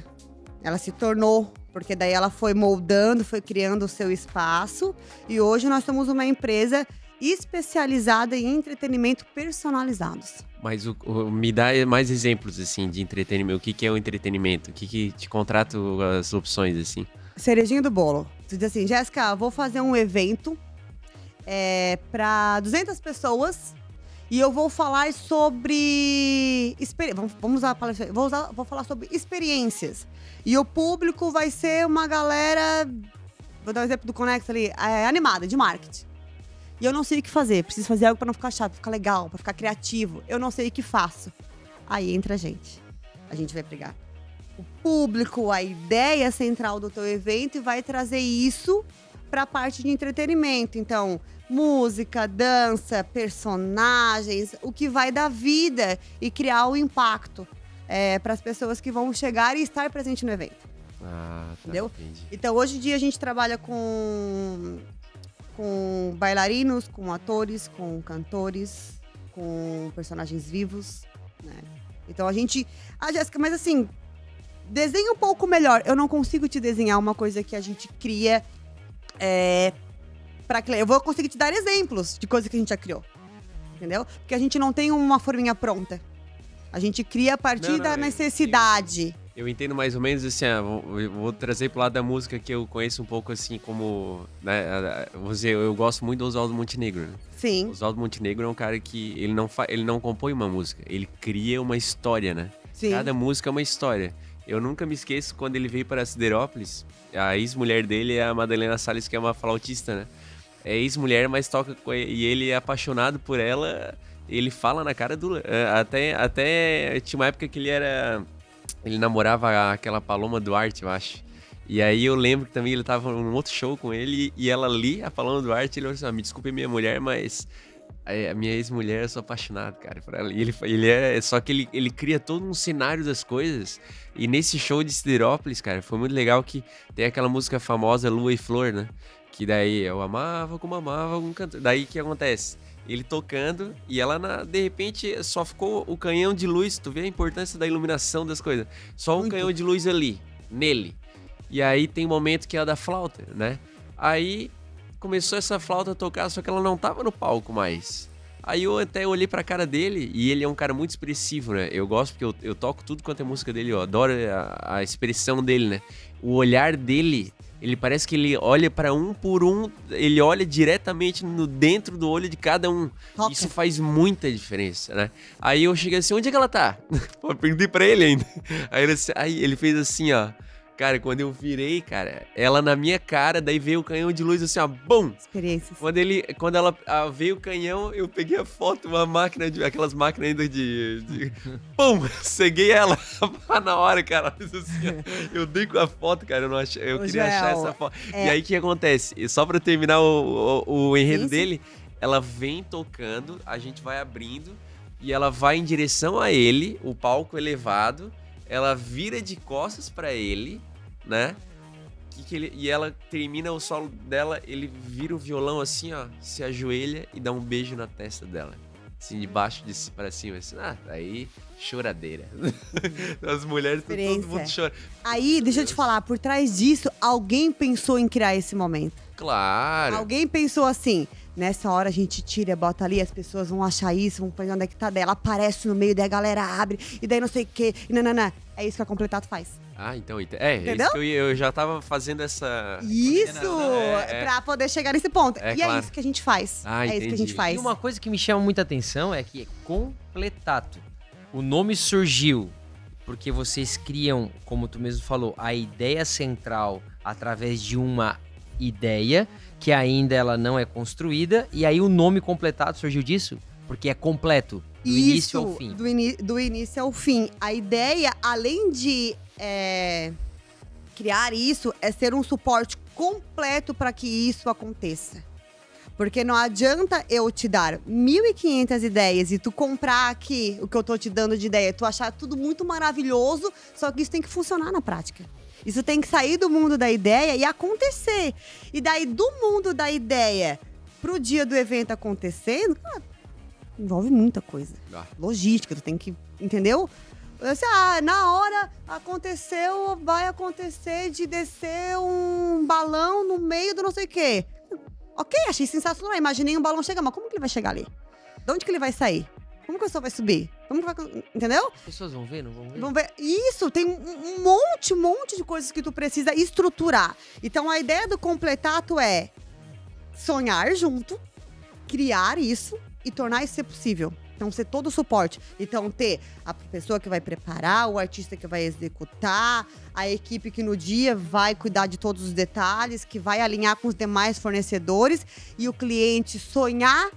Speaker 3: Ela se tornou, porque daí ela foi moldando, foi criando o seu espaço. E hoje nós somos uma empresa especializada em entretenimento personalizados.
Speaker 2: Mas me dá mais exemplos, assim, de entretenimento. O que é o entretenimento? O que te contrata as opções, assim?
Speaker 3: Cerejinha do bolo. Tu diz assim, Jéssica, vou fazer um evento para 200 pessoas e eu vou falar sobre... Vou falar sobre experiências. E o público vai ser uma galera... Vou dar um exemplo do Conex ali, animada, de marketing. E eu não sei o que fazer. Preciso fazer algo pra não ficar chato, pra ficar legal, pra ficar criativo. Eu não sei o que faço. Aí entra a gente. A gente vai pegar o público, a ideia central do teu evento e vai trazer isso pra parte de entretenimento. Então, música, dança, personagens, o que vai dar vida e criar o impacto para as pessoas que vão chegar e estar presente no evento.
Speaker 2: Ah, tá.
Speaker 3: Entendeu?
Speaker 2: Entendi.
Speaker 3: Então, hoje em dia, a gente trabalha com bailarinos, com atores, com cantores, com personagens vivos, né? Então a gente... Jéssica, mas assim, desenha um pouco melhor. Eu não consigo te desenhar uma coisa que a gente cria pra cliente. Eu vou conseguir te dar exemplos de coisas que a gente já criou, entendeu? Porque a gente não tem uma forminha pronta. A gente cria a partir da necessidade.
Speaker 2: Eu entendo mais ou menos assim, eu vou trazer pro lado da música que eu conheço um pouco assim como, né, eu gosto muito do Oswaldo Montenegro, né?
Speaker 3: Sim.
Speaker 2: O Oswaldo Montenegro é um cara que ele não compõe uma música, ele cria uma história, né?
Speaker 3: Sim.
Speaker 2: Cada música é uma história. Eu nunca me esqueço quando ele veio para Siderópolis, a ex-mulher dele é a Madalena Salles, que é uma flautista, né? É ex-mulher, mas toca com ele, e ele é apaixonado por ela, ele fala na cara do... Até tinha uma época que ele namorava aquela Paloma Duarte, eu acho. E aí eu lembro que também ele tava num outro show com ele e ela ali, a Paloma Duarte, ele falou assim, me desculpe minha mulher, mas a minha ex-mulher, eu sou apaixonado, cara, por ela. E só que ele cria todo um cenário das coisas. E nesse show de Siderópolis, cara, foi muito legal que tem aquela música famosa, Lua e Flor, né? Que daí eu amava como um cantor. Daí o que acontece? Ele tocando e ela, de repente, só ficou o canhão de luz. Tu vê a importância da iluminação das coisas. Só um canhão de luz ali, nele. E aí tem um momento que é a da flauta, né? Aí começou essa flauta a tocar, só que ela não tava no palco mais. Aí eu até olhei pra cara dele e ele é um cara muito expressivo, né? Eu gosto porque eu toco tudo quanto é música dele, eu adoro a expressão dele, né? O olhar dele... Ele parece que ele olha pra um por um, ele olha diretamente dentro do olho de cada um.
Speaker 3: Toca.
Speaker 2: Isso faz muita diferença, né? Aí eu cheguei assim, onde é que ela tá? Pô, perguntei pra ele ainda. Aí ele fez assim, ó. Cara, quando eu virei, cara, ela na minha cara, daí veio o canhão de luz assim, ó, bum!
Speaker 3: Experiências.
Speaker 2: Quando ela veio o canhão, eu peguei a foto, uma máquina, aquelas máquinas ainda de pum! Ceguei ela na hora, cara. Assim, ó, eu dei com a foto, cara, eu queria achar essa foto. E aí o que acontece? E só pra terminar o enredo dele, ela vem tocando, a gente vai abrindo e ela vai em direção a ele, o palco elevado. Ela vira de costas pra ele, né? E ela termina o solo dela, ele vira o violão assim, ó, se ajoelha e dá um beijo na testa dela. Assim, de baixo pra cima, assim, aí, choradeira. As mulheres, todo mundo chora.
Speaker 3: Aí, deixa eu te falar, por trás disso, alguém pensou em criar esse momento.
Speaker 2: Claro.
Speaker 3: Alguém pensou assim, nessa hora a gente tira, bota ali, as pessoas vão achar isso, vão pensar onde é que tá dela, aparece no meio, daí a galera abre, e daí não sei o quê, e nananã. É isso que a Completato faz.
Speaker 2: Ah, então, isso que eu já tava fazendo essa...
Speaker 3: Isso! Pra poder chegar nesse ponto. E
Speaker 2: claro.
Speaker 3: é isso que a gente faz.
Speaker 2: Entendi.
Speaker 3: Isso que a gente faz.
Speaker 1: E uma coisa que me chama muita atenção é que é Completato. O nome surgiu porque vocês criam, como tu mesmo falou, a ideia central através de uma ideia que ainda ela não é construída, e aí o nome completado surgiu disso? Porque é completo, do início ao fim.
Speaker 3: Do início ao fim. A ideia, além de criar isso, é ser um suporte completo para que isso aconteça. Porque não adianta eu te dar 1.500 ideias e tu comprar aqui o que eu tô te dando de ideia, tu achar tudo muito maravilhoso, só que isso tem que funcionar na prática. Isso tem que sair do mundo da ideia e acontecer. E daí, do mundo da ideia pro dia do evento acontecendo, cara, envolve muita coisa. Logística, tu tem que, entendeu? Na hora vai acontecer de descer um balão no meio do não sei o quê. Ok, achei sensacional. Imaginei um balão chegar, mas como que ele vai chegar ali? De onde que ele vai sair? Como que a pessoa vai subir? Como que vai... Entendeu?
Speaker 1: As pessoas vão ver, não vão ver?
Speaker 3: Vão ver. Isso, tem um monte de coisas que tu precisa estruturar. Então, a ideia do completato é sonhar junto, criar isso e tornar isso ser possível. Então, ser todo o suporte. Então, ter a pessoa que vai preparar, o artista que vai executar, a equipe que no dia vai cuidar de todos os detalhes, que vai alinhar com os demais fornecedores e o cliente sonhar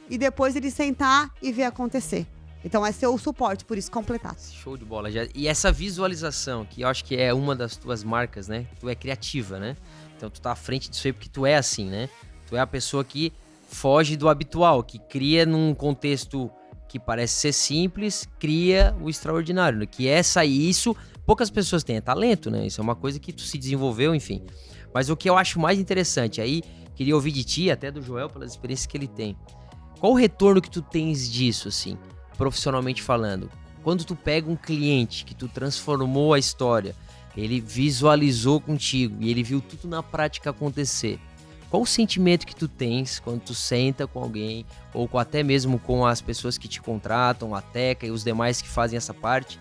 Speaker 3: e depois ele sentar e ver acontecer. Então, é ser o suporte, por isso, completar.
Speaker 1: Show de bola. E essa visualização, que eu acho que é uma das tuas marcas, né? Tu é criativa, né? Então, tu tá à frente disso aí porque tu é assim, né? Tu é a pessoa que foge do habitual, que cria num contexto que parece ser simples, cria o extraordinário, né? Que é sair isso, poucas pessoas têm, é talento, né? Isso é uma coisa que tu se desenvolveu, enfim. Mas o que eu acho mais interessante, aí queria ouvir de ti, até do Joel, pelas experiências que ele tem. Qual o retorno que tu tens disso, assim, profissionalmente falando? Quando tu pega um cliente que tu transformou a história, ele visualizou contigo e ele viu tudo na prática acontecer. Qual o sentimento que tu tens quando tu senta com alguém, ou até mesmo com as pessoas que te contratam, a Teca e os demais que fazem essa parte?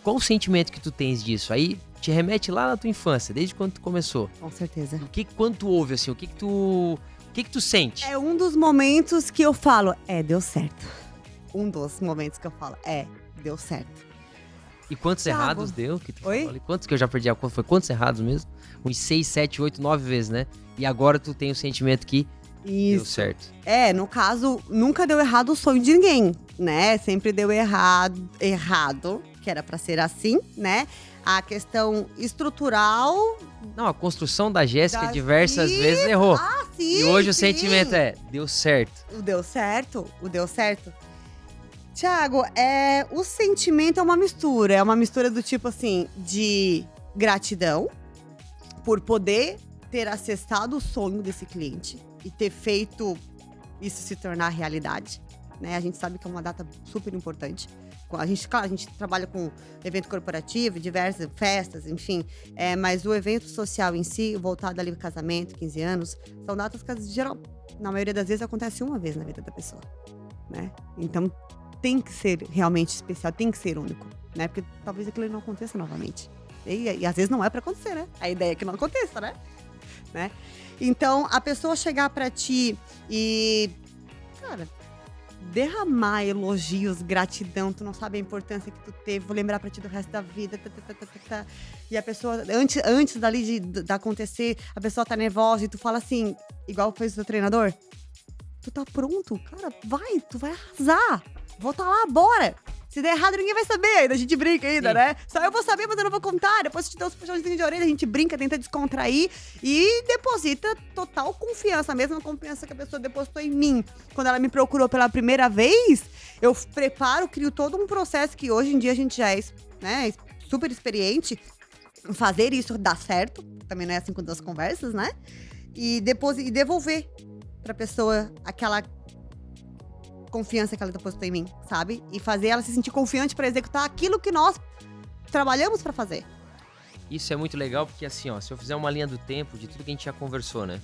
Speaker 1: Qual o sentimento que tu tens disso? Aí te remete lá na tua infância, desde quando tu começou.
Speaker 3: Com certeza.
Speaker 1: Quando tu ouve, assim, o que tu sente?
Speaker 3: É um dos momentos que eu falo, deu certo. Um dos momentos que eu falo, deu certo.
Speaker 1: E quantos
Speaker 3: Thiago.
Speaker 1: errados deu? Que tu
Speaker 3: Oi?
Speaker 1: falou ali? Quantos que eu já perdi a conta? Foi quantos errados mesmo? Uns 6, 7, 8, 9 vezes, né? E agora tu tem o sentimento que deu certo.
Speaker 3: No caso, nunca deu errado o sonho de ninguém, né? Sempre deu errado, que era pra ser assim, né? A questão estrutural...
Speaker 1: Não, a construção da Jéssica diversas vezes errou.
Speaker 3: Sim,
Speaker 1: e hoje o
Speaker 3: sim.
Speaker 1: sentimento deu certo.
Speaker 3: O deu certo. Thiago, o sentimento é uma mistura do tipo assim, de gratidão por poder ter acessado o sonho desse cliente e ter feito isso se tornar realidade, né? A gente sabe que é uma data super importante. A gente trabalha com evento corporativo, diversas festas, enfim, mas o evento social em si, voltado ali para casamento, 15 anos, são datas que, na maioria das vezes, acontece uma vez na vida da pessoa, né? Então, tem que ser realmente especial, tem que ser único, né? Porque talvez aquilo não aconteça novamente. E às vezes não é pra acontecer, né? A ideia é que não aconteça, né? Então, a pessoa chegar pra ti e, cara, derramar elogios, gratidão, tu não sabe a importância que tu teve, vou lembrar pra ti do resto da vida, e a pessoa, antes dali de acontecer, a pessoa tá nervosa e tu fala assim, igual fez o teu treinador, tu tá pronto, cara, tu vai arrasar. Vou tá lá, bora! Se der errado, ninguém vai saber. Ainda a gente brinca ainda, né? Só eu vou saber, mas eu não vou contar. Depois te dá uns puxãozinhos de orelha, a gente brinca, tenta descontrair e deposita total confiança. A mesma confiança que a pessoa depositou em mim. Quando ela me procurou pela primeira vez, eu preparo, crio todo um processo que hoje em dia a gente já é, né, super experiente em fazer isso dar certo. Também não é assim com duas conversas, né? E devolver pra pessoa aquela confiança que ela depositou em mim, sabe? E fazer ela se sentir confiante para executar aquilo que nós trabalhamos para fazer.
Speaker 1: Isso é muito legal porque, assim, ó, se eu fizer uma linha do tempo de tudo que a gente já conversou, né?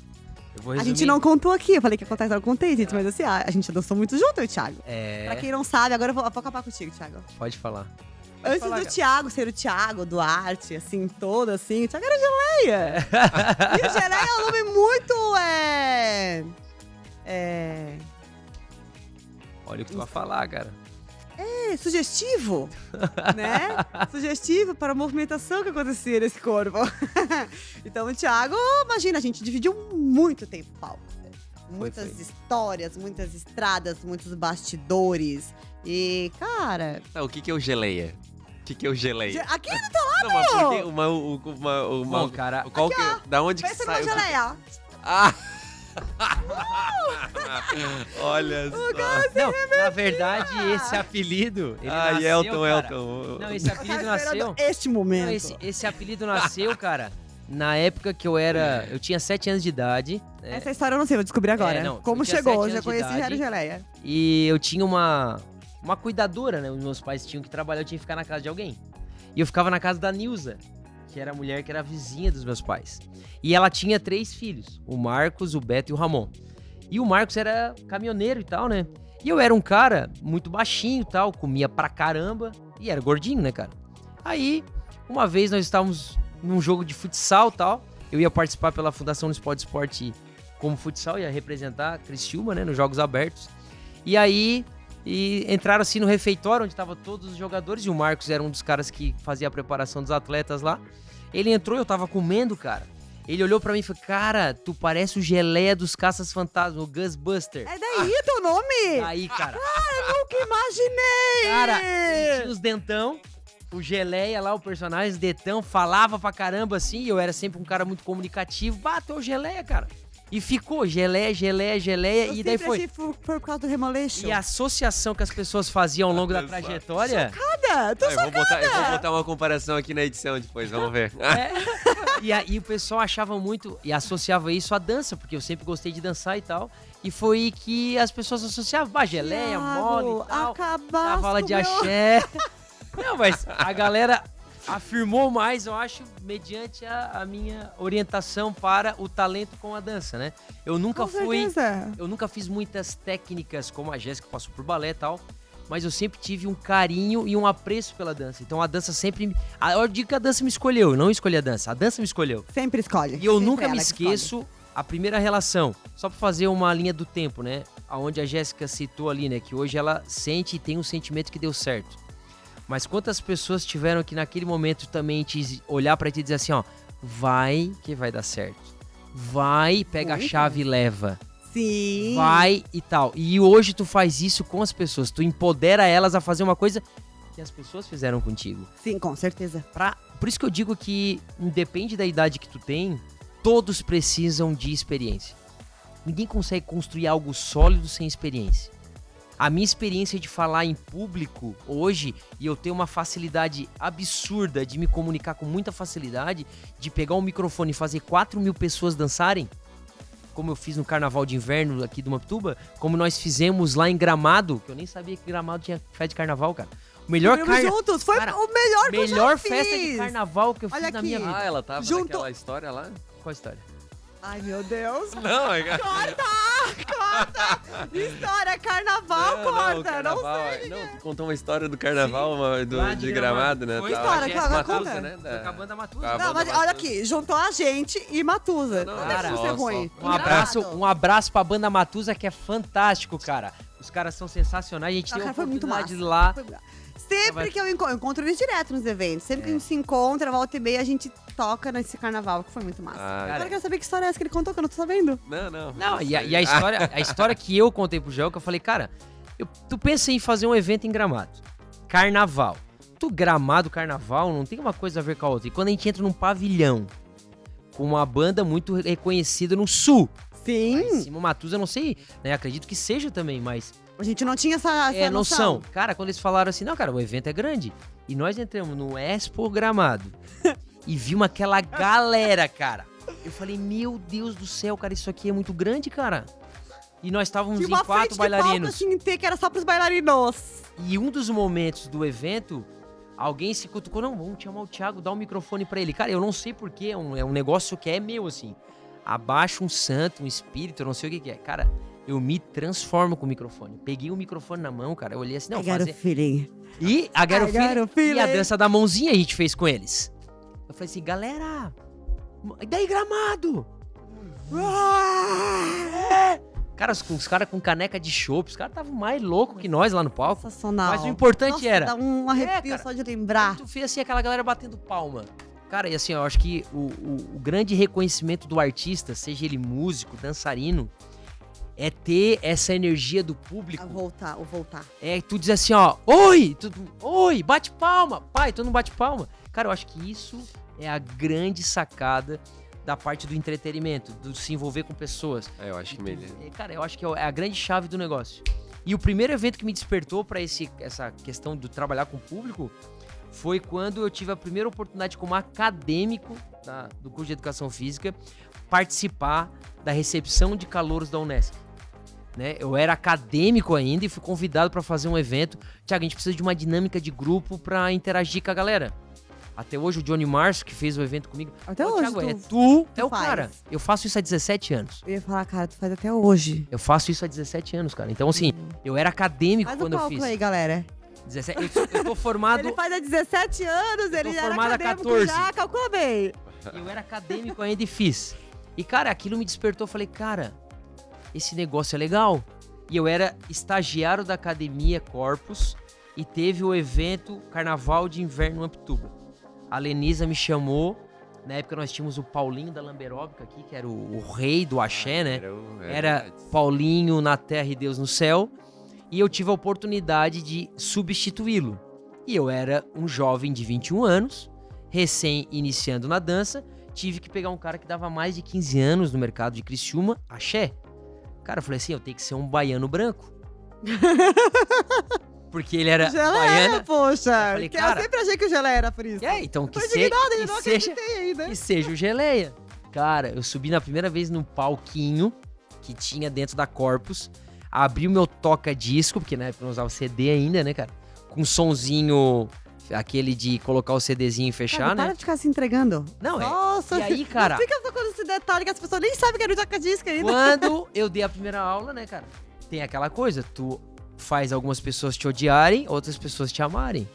Speaker 1: Eu vou resumir.
Speaker 3: A gente não contou aqui, eu falei que ia contar, eu contei, gente, mas assim, a gente dançou muito junto, eu e o Thiago. Pra quem não sabe, agora eu vou acabar contigo, Thiago.
Speaker 1: Pode falar.
Speaker 3: Antes do Thiago ser o Thiago Duarte, assim, todo assim, o Thiago era Geleia. E o Geleia é um nome muito,
Speaker 1: Olha o que tu vai falar, cara.
Speaker 3: quê? Sugestivo, né? Sugestivo para a movimentação que acontecia nesse corpo. Então, o Thiago, imagina, a gente dividiu muito tempo palco. Muitas histórias, muitas estradas, muitos bastidores. E, cara...
Speaker 2: Não, o que é o geleia? O que é o geleia?
Speaker 3: Aqui do teu lado!
Speaker 2: Não, mas por que uma...
Speaker 1: Bom, cara,
Speaker 2: Qual que, da onde que
Speaker 3: Pensa numa
Speaker 2: sai?
Speaker 3: geleia.
Speaker 2: Ah! Olha só.
Speaker 1: não, na verdade, esse apelido, ele nasceu,
Speaker 2: Elton,
Speaker 1: cara.
Speaker 2: Elton.
Speaker 1: Não, esse apelido nasceu...
Speaker 3: Este momento.
Speaker 1: Não, esse apelido nasceu, cara, na época que eu tinha 7 anos de idade. Né?
Speaker 3: Essa história eu não sei, vou descobrir agora.
Speaker 1: Não,
Speaker 3: Como
Speaker 1: eu tinha
Speaker 3: chegou,
Speaker 1: 7
Speaker 3: já
Speaker 1: anos de
Speaker 3: conheci
Speaker 1: idade.
Speaker 3: Jairo Geleia.
Speaker 1: E eu tinha uma cuidadora, né? Os meus pais tinham que trabalhar, eu tinha que ficar na casa de alguém. E eu ficava na casa da Nilza, que era a mulher que era vizinha dos meus pais. E ela tinha 3 filhos, o Marcos, o Beto e o Ramon. E o Marcos era caminhoneiro e tal, né? E eu era um cara muito baixinho e tal, comia pra caramba e era gordinho, né, cara? Aí, uma vez nós estávamos num jogo de futsal e tal, eu ia participar pela Fundação Municipal de Esporte como futsal, ia representar Criciúma, né, nos Jogos Abertos. E aí, entraram assim no refeitório, onde estavam todos os jogadores, e o Marcos era um dos caras que fazia a preparação dos atletas lá. Ele entrou, eu tava comendo, cara. Ele olhou pra mim e falou, cara, tu parece o Geleia dos Caças Fantasmas, o Gus Buster.
Speaker 3: É daí o teu nome?
Speaker 1: Aí, cara.
Speaker 3: Eu nunca imaginei!
Speaker 1: Cara, ele tinha os dentão, o Geleia lá, o personagem, os dentão, falava pra caramba assim, e eu era sempre um cara muito comunicativo. Bateu o Geleia, cara. E ficou Geleia,
Speaker 3: Eu
Speaker 1: e daí foi.
Speaker 3: achei que foi por causa do Remoleixo.
Speaker 1: E a associação que as pessoas faziam ao longo da trajetória...
Speaker 3: Chocada! Tô
Speaker 2: Eu vou botar uma comparação aqui na edição depois, vamos ver.
Speaker 1: E aí o pessoal achava muito e associava isso à dança, porque eu sempre gostei de dançar e tal. E foi que as pessoas associavam, Geleia, mole e tal.
Speaker 3: Acabaste
Speaker 1: Fala de
Speaker 3: com o meu-
Speaker 1: axé. Não, mas a galera afirmou mais, eu acho, mediante a minha orientação para o talento com a dança, né? Eu nunca
Speaker 3: certeza.
Speaker 1: nunca fiz muitas técnicas como a Jéssica passou por balé e tal, mas eu sempre tive um carinho e um apreço pela dança. Então a dança sempre... Eu digo que a dança me escolheu, eu não escolhi a dança me escolheu.
Speaker 3: Sempre escolhe.
Speaker 1: E eu
Speaker 3: Sempre
Speaker 1: nunca
Speaker 3: ela
Speaker 1: me
Speaker 3: que escolhe.
Speaker 1: esqueço a primeira relação, só pra fazer uma linha do tempo, né? Onde a Jéssica citou ali, né? Que hoje ela sente e tem um sentimento que deu certo. Mas quantas pessoas tiveram que naquele momento também te olhar pra ti e dizer assim, ó, vai que vai dar certo. Vai, pega a chave e leva.
Speaker 3: Sim.
Speaker 1: Vai e tal. E hoje tu faz isso com as pessoas, tu empodera elas a fazer uma coisa que as pessoas fizeram contigo.
Speaker 3: Sim, com certeza.
Speaker 1: Por isso que eu digo que, independe da idade que tu tem, todos precisam de experiência. Ninguém consegue construir algo sólido sem experiência. A minha experiência de falar em público hoje, e eu tenho uma facilidade absurda de me comunicar com muita facilidade, de pegar um microfone e fazer 4.000 pessoas dançarem, como eu fiz no Carnaval de Inverno aqui do Mapituba, como nós fizemos lá em Gramado, que eu nem sabia que Gramado tinha festa de carnaval, cara. O melhor
Speaker 3: Juntos, foi
Speaker 1: Cara,
Speaker 3: o melhor que eu já fiz.
Speaker 1: festa de carnaval que eu
Speaker 3: Olha
Speaker 1: fiz na
Speaker 3: aqui.
Speaker 1: minha vida.
Speaker 2: Ah, ela tava
Speaker 3: Junto-
Speaker 2: naquela história lá?
Speaker 1: Qual a história?
Speaker 3: Ai, meu Deus.
Speaker 2: Não, é...
Speaker 3: Corta! História, carnaval, corta. Não sei.
Speaker 2: Não, tu contou uma história do carnaval
Speaker 1: Lá
Speaker 2: de Gramado, né?
Speaker 1: Foi
Speaker 2: Tava-
Speaker 3: história,
Speaker 1: Jéssica
Speaker 3: vai,
Speaker 1: Matuza,
Speaker 3: conta.
Speaker 2: né?
Speaker 1: Foi com a banda Matuza.
Speaker 2: Com a
Speaker 3: Não,
Speaker 2: banda
Speaker 3: mas
Speaker 2: Matuza.
Speaker 3: olha aqui, juntou a gente e Matuza.
Speaker 2: Não,
Speaker 3: Não tem como
Speaker 2: só-
Speaker 3: ser ruim.
Speaker 2: só-
Speaker 1: Um abraço pra banda Matuza, que é fantástico, cara. Os caras são sensacionais, a gente tem a
Speaker 3: Cara, foi muito
Speaker 1: oportunidade
Speaker 3: massa.
Speaker 1: de ir lá.
Speaker 3: Sempre que eu encontro eles direto nos eventos. Sempre que a gente se encontra, volta e meia, a gente toca nesse carnaval, que foi muito massa.
Speaker 2: Ah,
Speaker 3: Agora eu quero saber que história é essa que ele contou, que eu não tô sabendo.
Speaker 2: Não.
Speaker 1: Não, e a história que eu contei pro Joel, que eu falei, cara, tu pensa em fazer um evento em Gramado. Carnaval. Gramado, carnaval, não tem uma coisa a ver com a outra. E quando a gente entra num pavilhão com uma banda muito reconhecida no sul.
Speaker 3: Sim.
Speaker 1: Lá em cima, o Matuza, eu não sei, né? Acredito que seja também, mas
Speaker 3: A gente não tinha essa
Speaker 1: noção. Cara, quando eles falaram assim, não, cara, o evento é grande. E nós entramos no Expo Gramado e vimos aquela galera, cara. Eu falei, meu Deus do céu, cara, isso aqui é muito grande, cara. E nós estávamos
Speaker 3: Tinha
Speaker 1: em
Speaker 3: uma
Speaker 1: 4
Speaker 3: frente de palco
Speaker 1: bailarinos.
Speaker 3: assim, que era só pros bailarinos.
Speaker 1: E um dos momentos do evento, alguém se cutucou, não, vamos chamar o Thiago, dá o microfone pra ele. Cara, eu não sei porquê, é um negócio que é meu, assim. Abaixa um santo, um espírito, eu não sei o que é. Cara, eu me transformo com o microfone. Peguei o microfone na mão, cara, eu olhei assim, não,
Speaker 3: I got a
Speaker 1: fazer...
Speaker 3: feeling.
Speaker 1: E a
Speaker 3: I got a
Speaker 1: e a
Speaker 3: feeling.
Speaker 1: dança da mãozinha a gente fez com eles. Eu falei assim, galera, e daí Gramado? Cara, os caras com caneca de chopp, os caras estavam mais loucos que nós lá no palco.
Speaker 3: Sensacional.
Speaker 1: Mas o importante
Speaker 3: Nossa,
Speaker 1: era...
Speaker 3: dá um arrepio
Speaker 1: cara.
Speaker 3: só de lembrar.
Speaker 1: Tu vê assim aquela galera batendo palma. Cara, e assim, eu acho que o grande reconhecimento do artista, seja ele músico, dançarino, é ter essa energia do público.
Speaker 3: O voltar.
Speaker 1: É tu dizer assim, ó, oi, bate palma. Pai, tu não bate palma. Cara, eu acho que isso é a grande sacada da parte do entretenimento, do se envolver com pessoas.
Speaker 2: Eu acho que melhor.
Speaker 1: Cara, eu acho que é a grande chave do negócio. E o primeiro evento que me despertou pra essa questão do trabalhar com o público foi quando eu tive a primeira oportunidade como acadêmico do curso de Educação Física participar da recepção de calouros da Unesc. Né? Eu era acadêmico ainda e fui convidado para fazer um evento. Thiago, a gente precisa de uma dinâmica de grupo para interagir com a galera. Até hoje o Johnny Março, que fez o evento comigo.
Speaker 3: Até
Speaker 1: Ô,
Speaker 3: hoje,
Speaker 1: Thiago,
Speaker 3: tu
Speaker 1: é o
Speaker 3: faz.
Speaker 1: cara. Eu faço isso há 17 anos.
Speaker 3: Eu ia falar, cara, tu faz até hoje.
Speaker 1: Eu faço isso há 17 anos, cara. Então, assim, eu era acadêmico
Speaker 3: Faz
Speaker 1: quando
Speaker 3: o
Speaker 1: eu
Speaker 3: cálculo
Speaker 1: fiz.
Speaker 3: aí, galera.
Speaker 1: 17, eu tô formado...
Speaker 3: Ele faz há 17 anos, ele já era
Speaker 1: formado há
Speaker 3: acadêmico
Speaker 1: 14.
Speaker 3: já, calcula bem.
Speaker 1: Eu era acadêmico ainda e fiz. E, cara, aquilo me despertou. Eu falei, cara, esse negócio é legal. E eu era estagiário da Academia Corpus e teve o evento Carnaval de Inverno Amptuba. A Lenisa me chamou. Na época nós tínhamos o Paulinho da Lamberóbica aqui, que era o rei do axé, né? Era Paulinho na terra e Deus no céu. E eu tive a oportunidade de substituí-lo. E eu era um jovem de 21 anos, recém iniciando na dança. Tive que pegar um cara que dava mais de 15 anos no mercado de Criciúma, axé. Cara, eu falei assim, eu tenho que ser um baiano branco. Porque ele era baiano.
Speaker 3: Poxa.
Speaker 1: falei, cara,
Speaker 3: eu sempre achei que o Geleia era por isso.
Speaker 1: Então
Speaker 3: Tô indignada, eu não
Speaker 1: seja,
Speaker 3: acreditei ainda.
Speaker 1: que seja o Geleia. Cara, eu subi na primeira vez no palquinho que tinha dentro da Corpus. Abri o meu toca-disco, porque na época eu não usava CD ainda, né, cara? Com um sonzinho, aquele de colocar o CDzinho e fechar,
Speaker 3: Cara,
Speaker 1: né?
Speaker 3: para de ficar se entregando.
Speaker 1: Não,
Speaker 3: Nossa,
Speaker 1: E aí, cara,
Speaker 3: não fica tocando esse detalhe que as pessoas nem sabem que era o toca-disco ainda.
Speaker 1: quando eu dei a primeira aula, né, cara? Tem aquela coisa, tu faz algumas pessoas te odiarem, outras pessoas te amarem.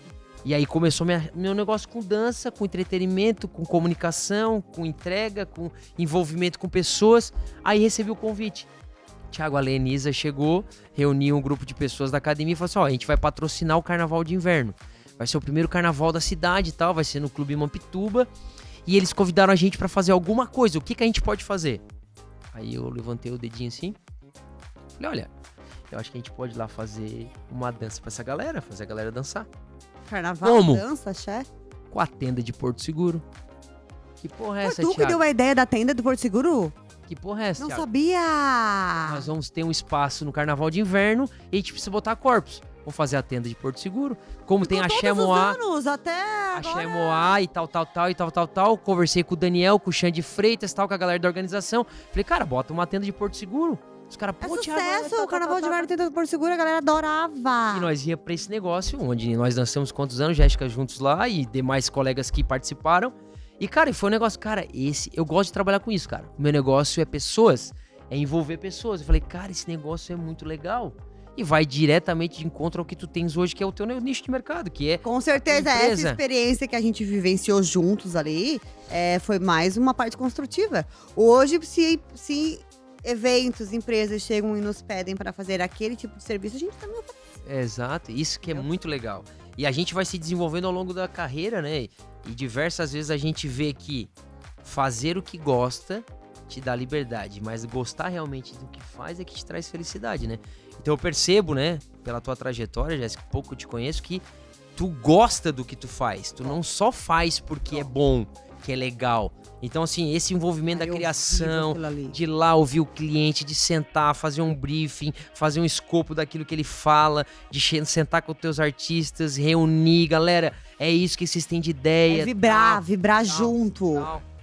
Speaker 1: E aí começou meu negócio com dança, com entretenimento, com comunicação, com entrega, com envolvimento com pessoas. Aí recebi o convite. Thiago, a Lenisa chegou, reuniu um grupo de pessoas da academia e falou assim, ó, a gente vai patrocinar o Carnaval de Inverno. Vai ser o primeiro carnaval da cidade e tal, vai ser no Clube Mampituba. E eles convidaram a gente pra fazer alguma coisa. O que a gente pode fazer? Aí eu levantei o dedinho assim. Falei, olha, eu acho que a gente pode ir lá fazer uma dança pra essa galera, fazer a galera dançar.
Speaker 3: Carnaval,
Speaker 1: Como?
Speaker 3: dança, axé.
Speaker 1: Com a tenda de Porto Seguro. Que porra é
Speaker 3: Foi
Speaker 1: essa,
Speaker 3: tu que
Speaker 1: Thiago?
Speaker 3: deu a ideia da tenda do Porto Seguro?
Speaker 1: Que porra é essa,
Speaker 3: Não
Speaker 1: Thiago?
Speaker 3: sabia!
Speaker 1: Nós vamos ter um espaço no Carnaval de Inverno e a gente precisa botar corpos. Vamos fazer a tenda de Porto Seguro. Como tem Axé Moá,
Speaker 3: anos, até
Speaker 1: Axé
Speaker 3: agora.
Speaker 1: Moá e tal. Conversei com o Daniel, com o Xande Freitas, tal, com a galera da organização. Falei, cara, bota uma tenda de Porto Seguro. Os caras,
Speaker 3: É
Speaker 1: pô, Thiago,
Speaker 3: sucesso, o Carnaval de Inverno tenda do Porto Seguro, a galera adorava.
Speaker 1: E nós ia pra esse negócio, onde nós dançamos quantos anos, Jéssica juntos lá e demais colegas que participaram. E, cara, foi um negócio, cara, eu gosto de trabalhar com isso, cara. O meu negócio é pessoas, é envolver pessoas. Eu falei, cara, esse negócio é muito legal. E vai diretamente de encontro ao que tu tens hoje, que é o teu nicho de mercado, que é...
Speaker 3: Com certeza,
Speaker 1: empresa.
Speaker 3: essa experiência que a gente vivenciou juntos ali foi mais uma parte construtiva. Hoje, se eventos, empresas chegam e nos pedem para fazer aquele tipo de serviço, a gente também oferece.
Speaker 1: Exato, isso que é muito legal. E a gente vai se desenvolvendo ao longo da carreira, né? E diversas vezes a gente vê que fazer o que gosta te dá liberdade, mas gostar realmente do que faz é que te traz felicidade, né? Então eu percebo, né, pela tua trajetória, Jéssica, pouco eu te conheço, que tu gosta do que tu faz. Tu não só faz porque é bom, que é legal. Então, assim, esse envolvimento da criação, de ir lá ouvir o cliente, de sentar, fazer um briefing, fazer um escopo daquilo que ele fala, de sentar com os teus artistas, reunir, galera, é isso que vocês têm de ideia.
Speaker 3: Vibrar junto.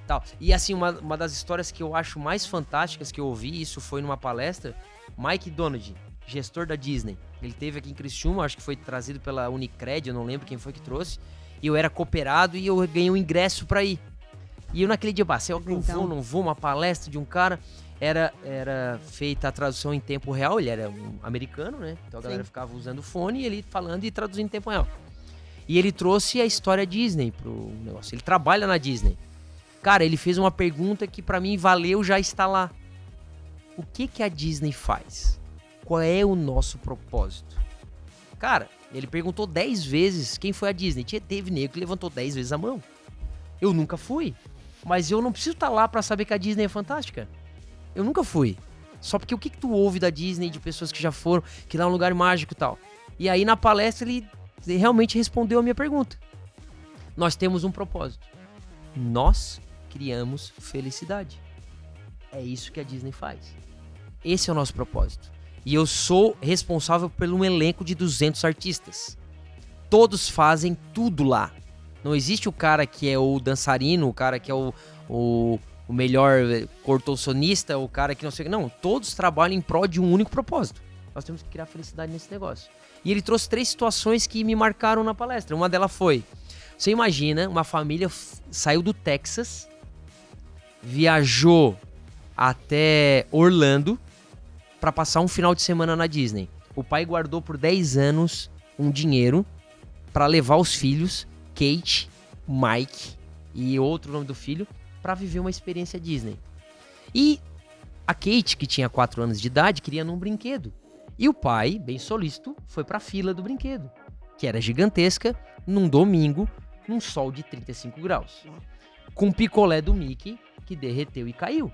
Speaker 1: Tal. E assim, uma das histórias que eu acho mais fantásticas que eu ouvi, isso foi numa palestra, Mike Donald, gestor da Disney. Ele teve aqui em Criciúma, acho que foi trazido pela Unicred, eu não lembro quem foi que trouxe. E eu era cooperado e eu ganhei um ingresso pra ir. E eu naquele dia, se eu não vou, uma palestra de um cara, era feita a tradução em tempo real, ele era um americano, né? Então a galera ficava usando o fone e ele falando e traduzindo em tempo real. E ele trouxe a história Disney pro negócio, ele trabalha na Disney. Cara, ele fez uma pergunta que pra mim valeu já estar lá. o que a Disney faz? Qual é o nosso propósito? Cara, ele perguntou 10 vezes quem foi a Disney. Teve nego que levantou 10 vezes a mão. Eu nunca fui. Mas eu não preciso estar lá pra saber que a Disney é fantástica. Eu nunca fui. Só porque o que tu ouve da Disney, de pessoas que já foram, que lá é um lugar mágico e tal. E aí na palestra ele realmente respondeu a minha pergunta. Nós temos um propósito. Nós criamos felicidade. É isso que a Disney faz. Esse é o nosso propósito. E eu sou responsável por um elenco de 200 artistas. Todos fazem tudo lá. Não existe o cara que é o dançarino, o cara que é o melhor contorcionista, o cara que não sei... Não, todos trabalham em prol de um único propósito. Nós temos que criar felicidade nesse negócio. E ele trouxe 3 situações que me marcaram na palestra. Uma delas foi... Você imagina, uma família saiu do Texas, viajou até Orlando para passar um final de semana na Disney. O pai guardou por 10 anos um dinheiro para levar os filhos, Kate, Mike e outro nome do filho, para viver uma experiência Disney. E a Kate, que tinha 4 anos de idade, queria ir num brinquedo. E o pai, bem solícito, foi para a fila do brinquedo, que era gigantesca, num domingo, num sol de 35 graus. Com o picolé do Mickey, que derreteu e caiu.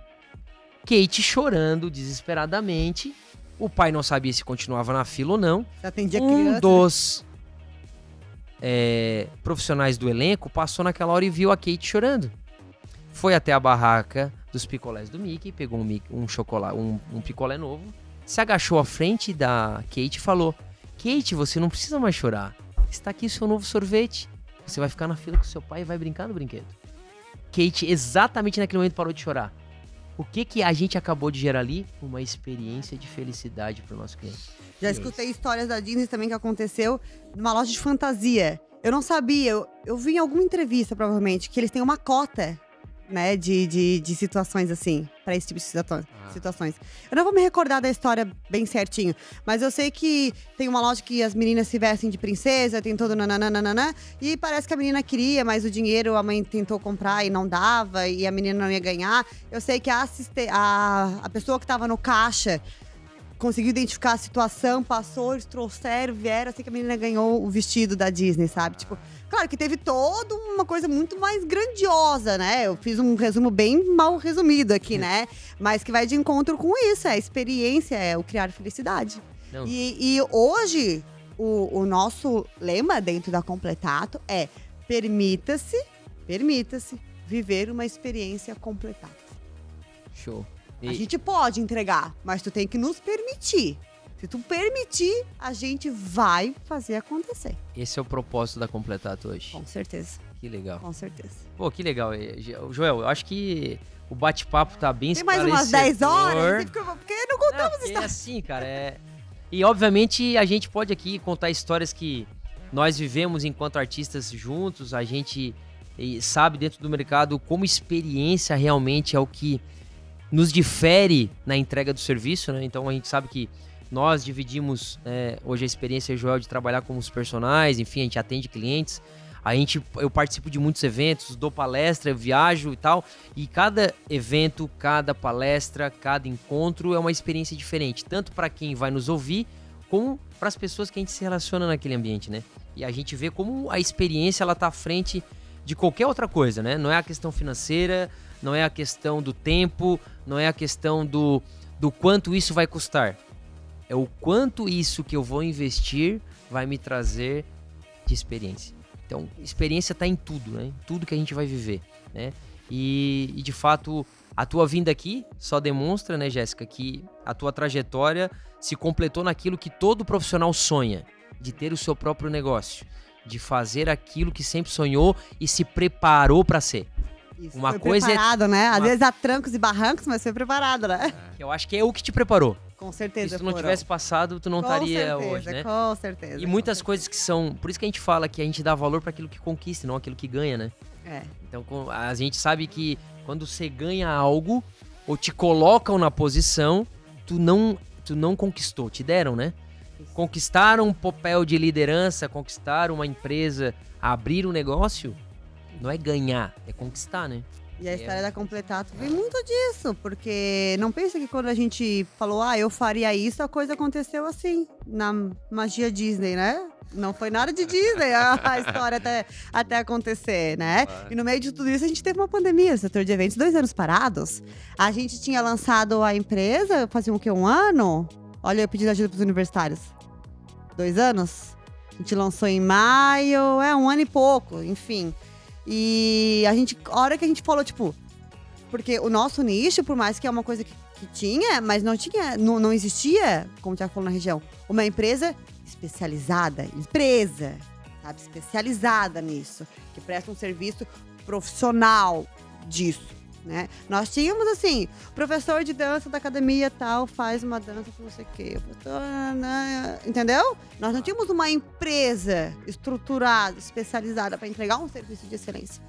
Speaker 1: Kate chorando desesperadamente. O pai não sabia se continuava na fila ou não. Um dos profissionais do elenco passou naquela hora e viu a Kate chorando. Foi até a barraca dos picolés do Mickey, pegou um chocolate, um picolé novo, se agachou à frente da Kate e falou: Kate, você não precisa mais chorar. Está aqui o seu novo sorvete. Você vai ficar na fila com seu pai e vai brincar no brinquedo. Kate, exatamente naquele momento, parou de chorar. O que a gente acabou de gerar ali? Uma experiência de felicidade para o nosso cliente.
Speaker 3: Já escutei histórias da Disney também que aconteceu numa loja de fantasia. Eu não sabia, eu vi em alguma entrevista, provavelmente, que eles têm uma cota, né, de situações assim, para esse tipo de situações. Eu não vou me recordar da história bem certinho, mas eu sei que tem uma loja que as meninas se vestem de princesa, tem todo nananana, e parece que a menina queria, mas o dinheiro a mãe tentou comprar e não dava, e a menina não ia ganhar. Eu sei que a pessoa que estava no caixa conseguiu identificar a situação, passou, eles trouxeram, vieram, assim que a menina ganhou o vestido da Disney, sabe? Tipo, claro que teve toda uma coisa muito mais grandiosa, né? Eu fiz um resumo bem mal resumido aqui, né? Mas que vai de encontro com isso, é a experiência, é o criar felicidade. E hoje, o nosso lema dentro da Completato é permita-se viver uma experiência completato.
Speaker 1: Show.
Speaker 3: A gente pode entregar, mas tu tem que nos permitir. Se tu permitir, a gente vai fazer acontecer.
Speaker 1: Esse é o propósito da Completato hoje.
Speaker 3: Com certeza.
Speaker 1: Que legal.
Speaker 3: Com certeza.
Speaker 1: Pô, que legal. Joel, eu acho que o bate-papo tá bem
Speaker 3: tem mais
Speaker 1: esclarecedor.
Speaker 3: umas 10 horas? Porque não contamos isso.
Speaker 1: É assim, cara. E, obviamente, a gente pode aqui contar histórias que nós vivemos enquanto artistas juntos. A gente sabe dentro do mercado como experiência realmente é o que nos difere na entrega do serviço, né? Então, a gente sabe que nós dividimos hoje a experiência, Joel, de trabalhar com os personagens, enfim, a gente atende clientes. Eu participo de muitos eventos, dou palestra, eu viajo e tal. E cada evento, cada palestra, cada encontro é uma experiência diferente. Tanto para quem vai nos ouvir, como para as pessoas que a gente se relaciona naquele ambiente, né? E a gente vê como a experiência, ela tá à frente de qualquer outra coisa, né? Não é a questão financeira, não é a questão do tempo, não é a questão do quanto isso vai custar. É o quanto isso que eu vou investir vai me trazer de experiência. Então, experiência está em tudo, né? Em tudo que a gente vai viver, né? E de fato, a tua vinda aqui só demonstra, né, Jéssica, que a tua trajetória se completou naquilo que todo profissional sonha, de ter o seu próprio negócio, de fazer aquilo que sempre sonhou e se preparou para ser.
Speaker 3: Isso,
Speaker 1: uma
Speaker 3: foi
Speaker 1: coisa
Speaker 3: preparado, né? Às vezes há trancos e barrancos, mas foi preparado, né?
Speaker 1: Eu acho que é o que te preparou.
Speaker 3: Com certeza.
Speaker 1: Se tu não tivesse passado, tu não estaria hoje, né?
Speaker 3: Com certeza.
Speaker 1: E muitas coisas que são... Por isso que a gente fala que a gente dá valor para aquilo que conquista, não aquilo que ganha, né? Então, a gente sabe que quando você ganha algo, ou te colocam na posição, tu não conquistou, te deram, né? Isso. Conquistaram um papel de liderança, conquistaram uma empresa, abrir um negócio, não é ganhar, é conquistar, né?
Speaker 3: E a história da Completato vem muito disso, porque não pensa que quando a gente falou, eu faria isso, a coisa aconteceu assim, na magia Disney, né? Não foi nada de Disney a história até acontecer, né? E no meio de tudo isso, a gente teve uma pandemia, o setor de eventos, 2 anos parados. A gente tinha lançado a empresa, fazia o quê? 1 ano? Olha, eu pedi ajuda pros universitários. 2 anos? A gente lançou em maio, 1 ano e pouco, enfim. E a hora que a gente falou, tipo... Porque o nosso nicho, por mais que é uma coisa que tinha, mas não tinha, não existia, como o Thiago falou na região, uma empresa especializada, sabe? Especializada nisso, que presta um serviço profissional disso, né? Nós tínhamos, assim, professor de dança da academia tal, faz uma dança com não sei o quê. Entendeu? Nós não tínhamos uma empresa estruturada, especializada para entregar um serviço de excelência.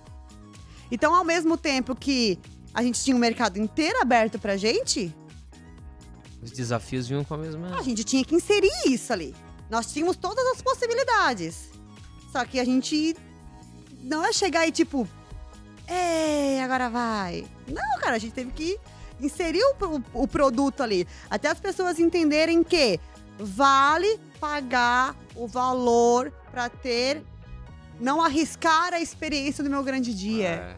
Speaker 3: Então, ao mesmo tempo que a gente tinha um mercado inteiro aberto pra gente,
Speaker 1: Os desafios vinham com a mesma...
Speaker 3: a gente tinha que inserir isso ali. Nós tínhamos todas as possibilidades. Só que a gente não é chegar e tipo... agora vai. Não, cara, a gente teve que inserir o produto ali. Até as pessoas entenderem que vale pagar o valor pra ter... Não arriscar a experiência do meu grande dia.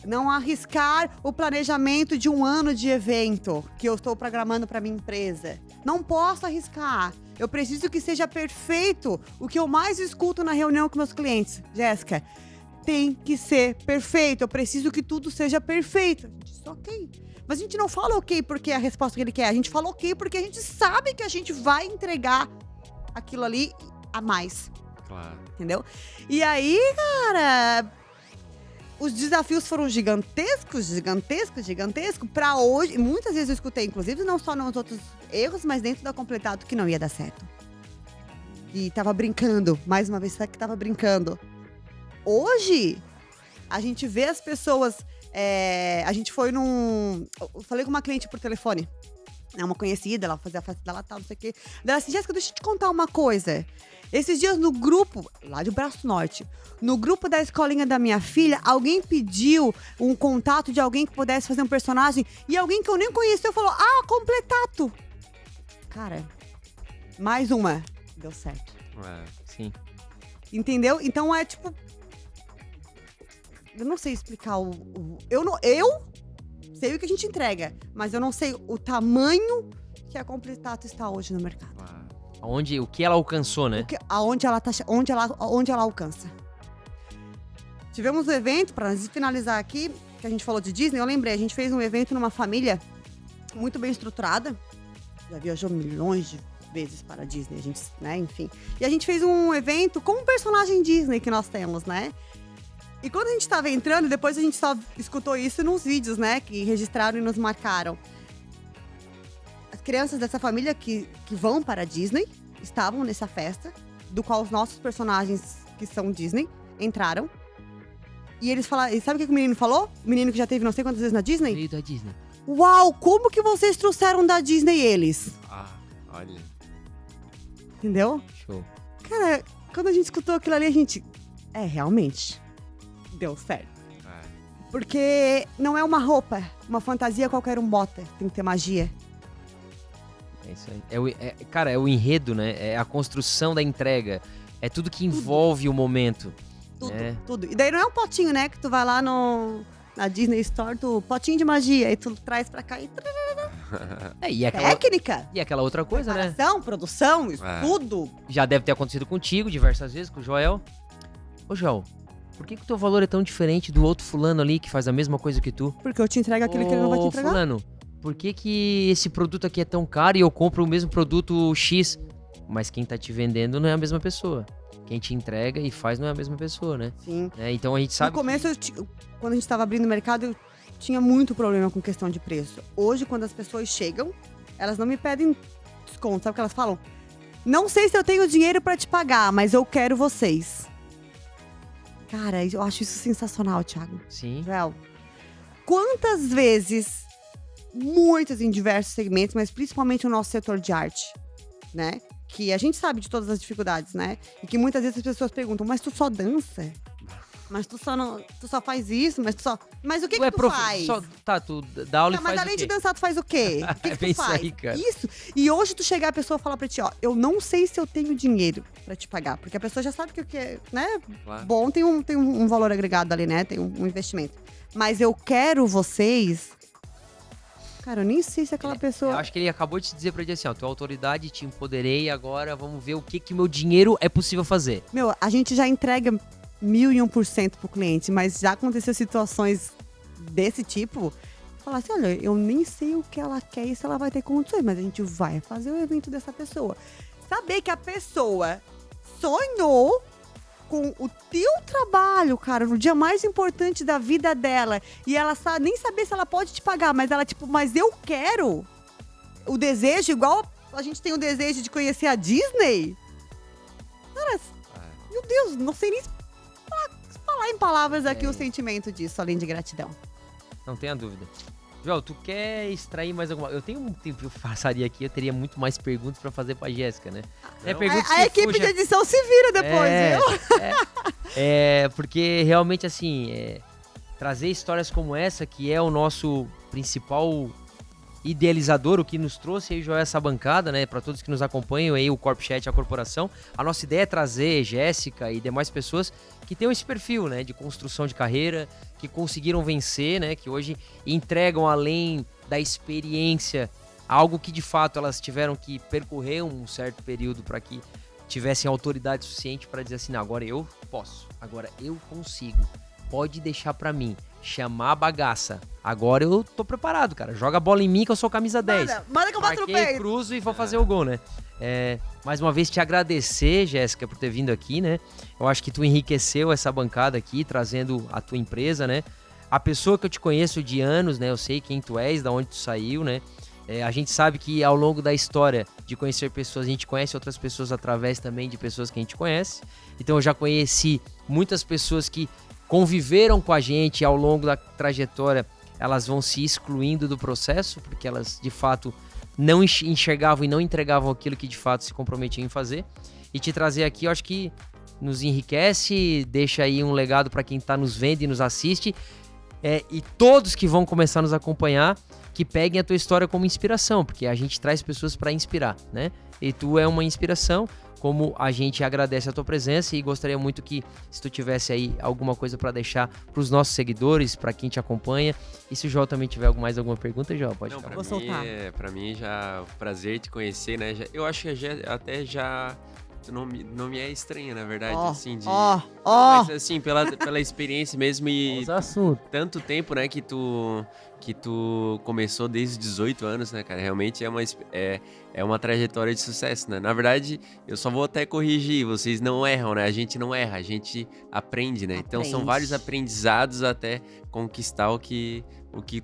Speaker 3: Não arriscar o planejamento de 1 ano de evento que eu estou programando para minha empresa. Não posso arriscar. Eu preciso que seja perfeito. O que eu mais escuto na reunião com meus clientes, Jéssica, tem que ser perfeito. Eu preciso que tudo seja perfeito. A gente diz, ok. Mas a gente não fala ok porque é a resposta que ele quer. A gente fala ok porque a gente sabe que a gente vai entregar aquilo ali a mais.
Speaker 2: Claro.
Speaker 3: Entendeu? E aí, cara, os desafios foram gigantescos pra hoje. Muitas vezes eu escutei, inclusive, não só nos outros erros, mas dentro da Completato, que não ia dar certo. E tava brincando, mais uma vez, que tava brincando. Hoje, a gente vê as pessoas... a gente foi num... Eu falei com uma cliente por telefone. É uma conhecida, ela fazia a festa dela, tal, não sei o quê. Ela disse, Jéssica, deixa eu te contar uma coisa. Esses dias no grupo, lá de Braço Norte, no grupo da escolinha da minha filha, alguém pediu um contato de alguém que pudesse fazer um personagem e alguém que eu nem conhecia falou, Completato. Cara, mais uma. Deu certo.
Speaker 1: Sim.
Speaker 3: Entendeu? Então é tipo... Eu não sei explicar eu sei o que a gente entrega, mas eu não sei o tamanho que a Completato está hoje no mercado.
Speaker 1: O que ela alcançou, né?
Speaker 3: Onde ela alcança. Tivemos um evento, para finalizar aqui, que a gente falou de Disney, eu lembrei, a gente fez um evento numa família muito bem estruturada, já viajou milhões de vezes para a Disney, a gente, né, enfim. E a gente fez um evento com um personagem Disney que nós temos, né? E quando a gente estava entrando, depois a gente só escutou isso nos vídeos, né, que registraram e nos marcaram. As crianças dessa família que vão para a Disney estavam nessa festa, do qual os nossos personagens, que são Disney, entraram. E eles falaram... E sabe o que o menino falou? O menino que já teve não sei quantas vezes na Disney?
Speaker 1: Veio da Disney.
Speaker 3: Uau, como que vocês trouxeram da Disney eles?
Speaker 2: Olha.
Speaker 3: Entendeu?
Speaker 1: Show.
Speaker 3: Cara, quando a gente escutou aquilo ali, a gente... realmente, deu certo. Porque não é uma roupa, uma fantasia qualquer um bota. Tem que ter magia.
Speaker 1: É isso aí. Cara, é o enredo, né? É a construção da entrega. É tudo que envolve o momento.
Speaker 3: Tudo. E daí não é um potinho, né? Que tu vai lá na Disney Store, potinho de magia, e tu traz pra cá e...
Speaker 1: E aquela,
Speaker 3: técnica.
Speaker 1: E aquela outra coisa, né?
Speaker 3: Produção, isso tudo.
Speaker 1: Já deve ter acontecido contigo diversas vezes, com o Joel. Ô, Joel, por que o teu valor é tão diferente do outro fulano ali que faz a mesma coisa que tu?
Speaker 3: Porque eu te entrego aquilo que ele não vai te entregar.
Speaker 1: Fulano, por que esse produto aqui é tão caro e eu compro o mesmo produto X? Mas quem tá te vendendo não é a mesma pessoa. Quem te entrega e faz não é a mesma pessoa, né?
Speaker 3: Sim.
Speaker 1: Então a gente sabe...
Speaker 3: No começo, quando a gente tava abrindo o mercado, eu tinha muito problema com questão de preço. Hoje, quando as pessoas chegam, elas não me pedem desconto. Sabe o que elas falam? Não sei se eu tenho dinheiro pra te pagar, mas eu quero vocês. Cara, eu acho isso sensacional, Thiago.
Speaker 1: Sim.
Speaker 3: Well, quantas vezes, muitas em diversos segmentos, mas principalmente no nosso setor de arte, né? Que a gente sabe de todas as dificuldades, né? E que muitas vezes as pessoas perguntam, mas tu só dança? mas tu só faz isso, mas o que
Speaker 1: Tu é
Speaker 3: que tu faz?
Speaker 1: Tá, tu dá aula
Speaker 3: Tá,
Speaker 1: e
Speaker 3: mas
Speaker 1: faz
Speaker 3: além
Speaker 1: o quê?
Speaker 3: de dançar, tu faz o quê? O que
Speaker 1: É
Speaker 3: que
Speaker 1: bem
Speaker 3: tu faz?
Speaker 1: isso aí, cara.
Speaker 3: Isso. E hoje tu chegar a pessoa falar pra ti, ó, eu não sei se eu tenho dinheiro pra te pagar. Porque a pessoa já sabe que o que é, né?
Speaker 2: Claro.
Speaker 3: Bom, tem um valor agregado ali, né? Tem um investimento. Mas eu quero vocês... Cara, eu nem sei se aquela
Speaker 1: Eu
Speaker 3: pessoa...
Speaker 1: acho que ele acabou de te dizer pra ti assim, ó, tua autoridade, te empoderei, agora vamos ver o que meu dinheiro é possível fazer.
Speaker 3: Meu, a gente já entrega 1001% pro cliente, mas já aconteceu situações desse tipo, falar assim, olha, eu nem sei o que ela quer e se ela vai ter condições, mas a gente vai fazer o evento dessa pessoa. Saber que a pessoa sonhou com o teu trabalho, cara, no dia mais importante da vida dela, e ela nem saber se ela pode te pagar, mas ela, tipo, mas eu quero. O desejo, igual a gente tem o desejo de conhecer a Disney. Cara, meu Deus, não sei nem falar em palavras aqui o sentimento disso, além de gratidão.
Speaker 1: Não tenha dúvida. Joel, tu quer extrair mais alguma... Eu tenho um tempo que eu passaria aqui, eu teria muito mais perguntas pra fazer pra Jéssica, né? É perguntas
Speaker 3: A
Speaker 1: que
Speaker 3: equipe
Speaker 1: fuja-
Speaker 3: de edição se vira depois, viu?
Speaker 1: porque realmente, assim, trazer histórias como essa, que é o nosso principal idealizador, o que nos trouxe aí, Joel, essa bancada, né? Pra todos que nos acompanham aí, o CorpChat, a corporação. A nossa ideia é trazer Jéssica e demais pessoas que tenham esse perfil, né? De construção de carreira, que conseguiram vencer, né? Que hoje entregam além da experiência algo que de fato elas tiveram que percorrer um certo período para que tivessem autoridade suficiente para dizer assim, não, agora eu posso, agora eu consigo, pode deixar para mim, chamar a bagaça, agora eu tô preparado, cara, joga a bola em mim que eu sou camisa 10.
Speaker 3: Manda que eu bato no
Speaker 1: Marquei,
Speaker 3: peito.
Speaker 1: cruzo e vou fazer o gol, né? Mais uma vez te agradecer, Jéssica, por ter vindo aqui, né? Eu acho que tu enriqueceu essa bancada aqui, trazendo a tua empresa, né? A pessoa que eu te conheço de anos, né? Eu sei quem tu és, da onde tu saiu, né? A gente sabe que ao longo da história de conhecer pessoas, a gente conhece outras pessoas através também de pessoas que a gente conhece. Então eu já conheci muitas pessoas que conviveram com a gente ao longo da trajetória, elas vão se excluindo do processo, porque elas de fato não enxergavam e não entregavam aquilo que de fato se comprometiam em fazer. E te trazer aqui, eu acho que nos enriquece, deixa aí um legado para quem está nos vendo e nos assiste. E todos que vão começar a nos acompanhar, que peguem a tua história como inspiração, porque a gente traz pessoas para inspirar, né? E tu é uma inspiração, como a gente agradece a tua presença e gostaria muito que, se tu tivesse aí alguma coisa para deixar para os nossos seguidores, para quem te acompanha, e se o João também tiver mais alguma pergunta, João, pode ficar.
Speaker 3: Vou soltar.
Speaker 2: Pra mim já o prazer te conhecer, né? Eu acho que até já não me é estranha, na verdade, assim, de... Mas assim, pela experiência mesmo e tanto tempo, né, que tu começou desde os 18 anos, né, cara? Realmente é uma trajetória de sucesso, né? Na verdade, eu só vou até corrigir, vocês não erram, né? A gente não erra, a gente aprende, né? Então são vários aprendizados até conquistar o que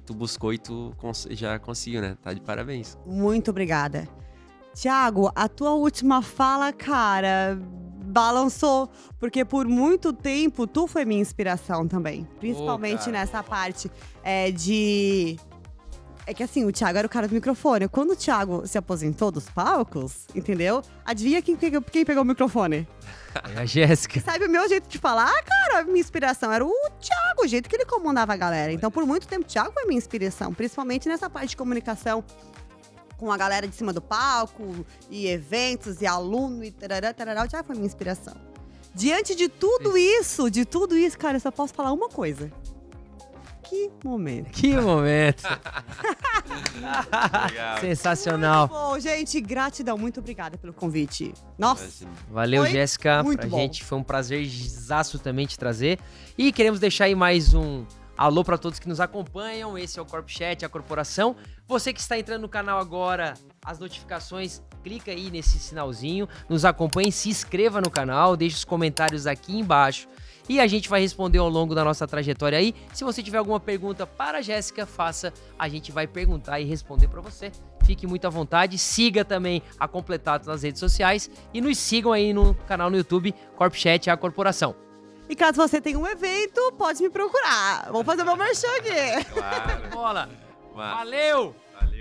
Speaker 2: tu buscou e tu já conseguiu, né? Tá de parabéns.
Speaker 3: Muito obrigada. Thiago, a tua última fala, cara, balançou. Porque por muito tempo, tu foi minha inspiração também. Principalmente nessa parte de... É que assim, o Thiago era o cara do microfone. Quando o Thiago se aposentou dos palcos, entendeu? Adivinha quem pegou o microfone?
Speaker 1: É a Jéssica.
Speaker 3: Sabe o meu jeito de falar? Cara, minha inspiração era o Thiago, o jeito que ele comandava a galera. Então, por muito tempo, o Thiago foi minha inspiração. Principalmente nessa parte de comunicação com a galera de cima do palco, e eventos, e aluno, e tarará, tarará, o Thiago foi minha inspiração. Diante de tudo isso, cara, eu só posso falar uma coisa. Que momento.
Speaker 1: Que momento. Sensacional.
Speaker 3: Muito bom, gente, gratidão, muito obrigada pelo convite. Nossa.
Speaker 1: Valeu,
Speaker 3: Foi
Speaker 1: Jéssica.
Speaker 3: muito
Speaker 1: Pra
Speaker 3: bom.
Speaker 1: gente foi um prazerzaço também te trazer. E queremos deixar aí mais um alô para todos que nos acompanham. Esse é o CorpChat, a corporação. Você que está entrando no canal agora, as notificações, clica aí nesse sinalzinho, nos acompanhe, se inscreva no canal, deixe os comentários aqui embaixo. E a gente vai responder ao longo da nossa trajetória aí. Se você tiver alguma pergunta para a Jéssica, faça. A gente vai perguntar e responder para você. Fique muito à vontade. Siga também a Completados nas redes sociais. E nos sigam aí no canal no YouTube, CorpChat, a corporação.
Speaker 3: E caso você tenha um evento, pode me procurar. Vou fazer meu merchan aqui.
Speaker 2: Claro.
Speaker 1: Bola! Valeu!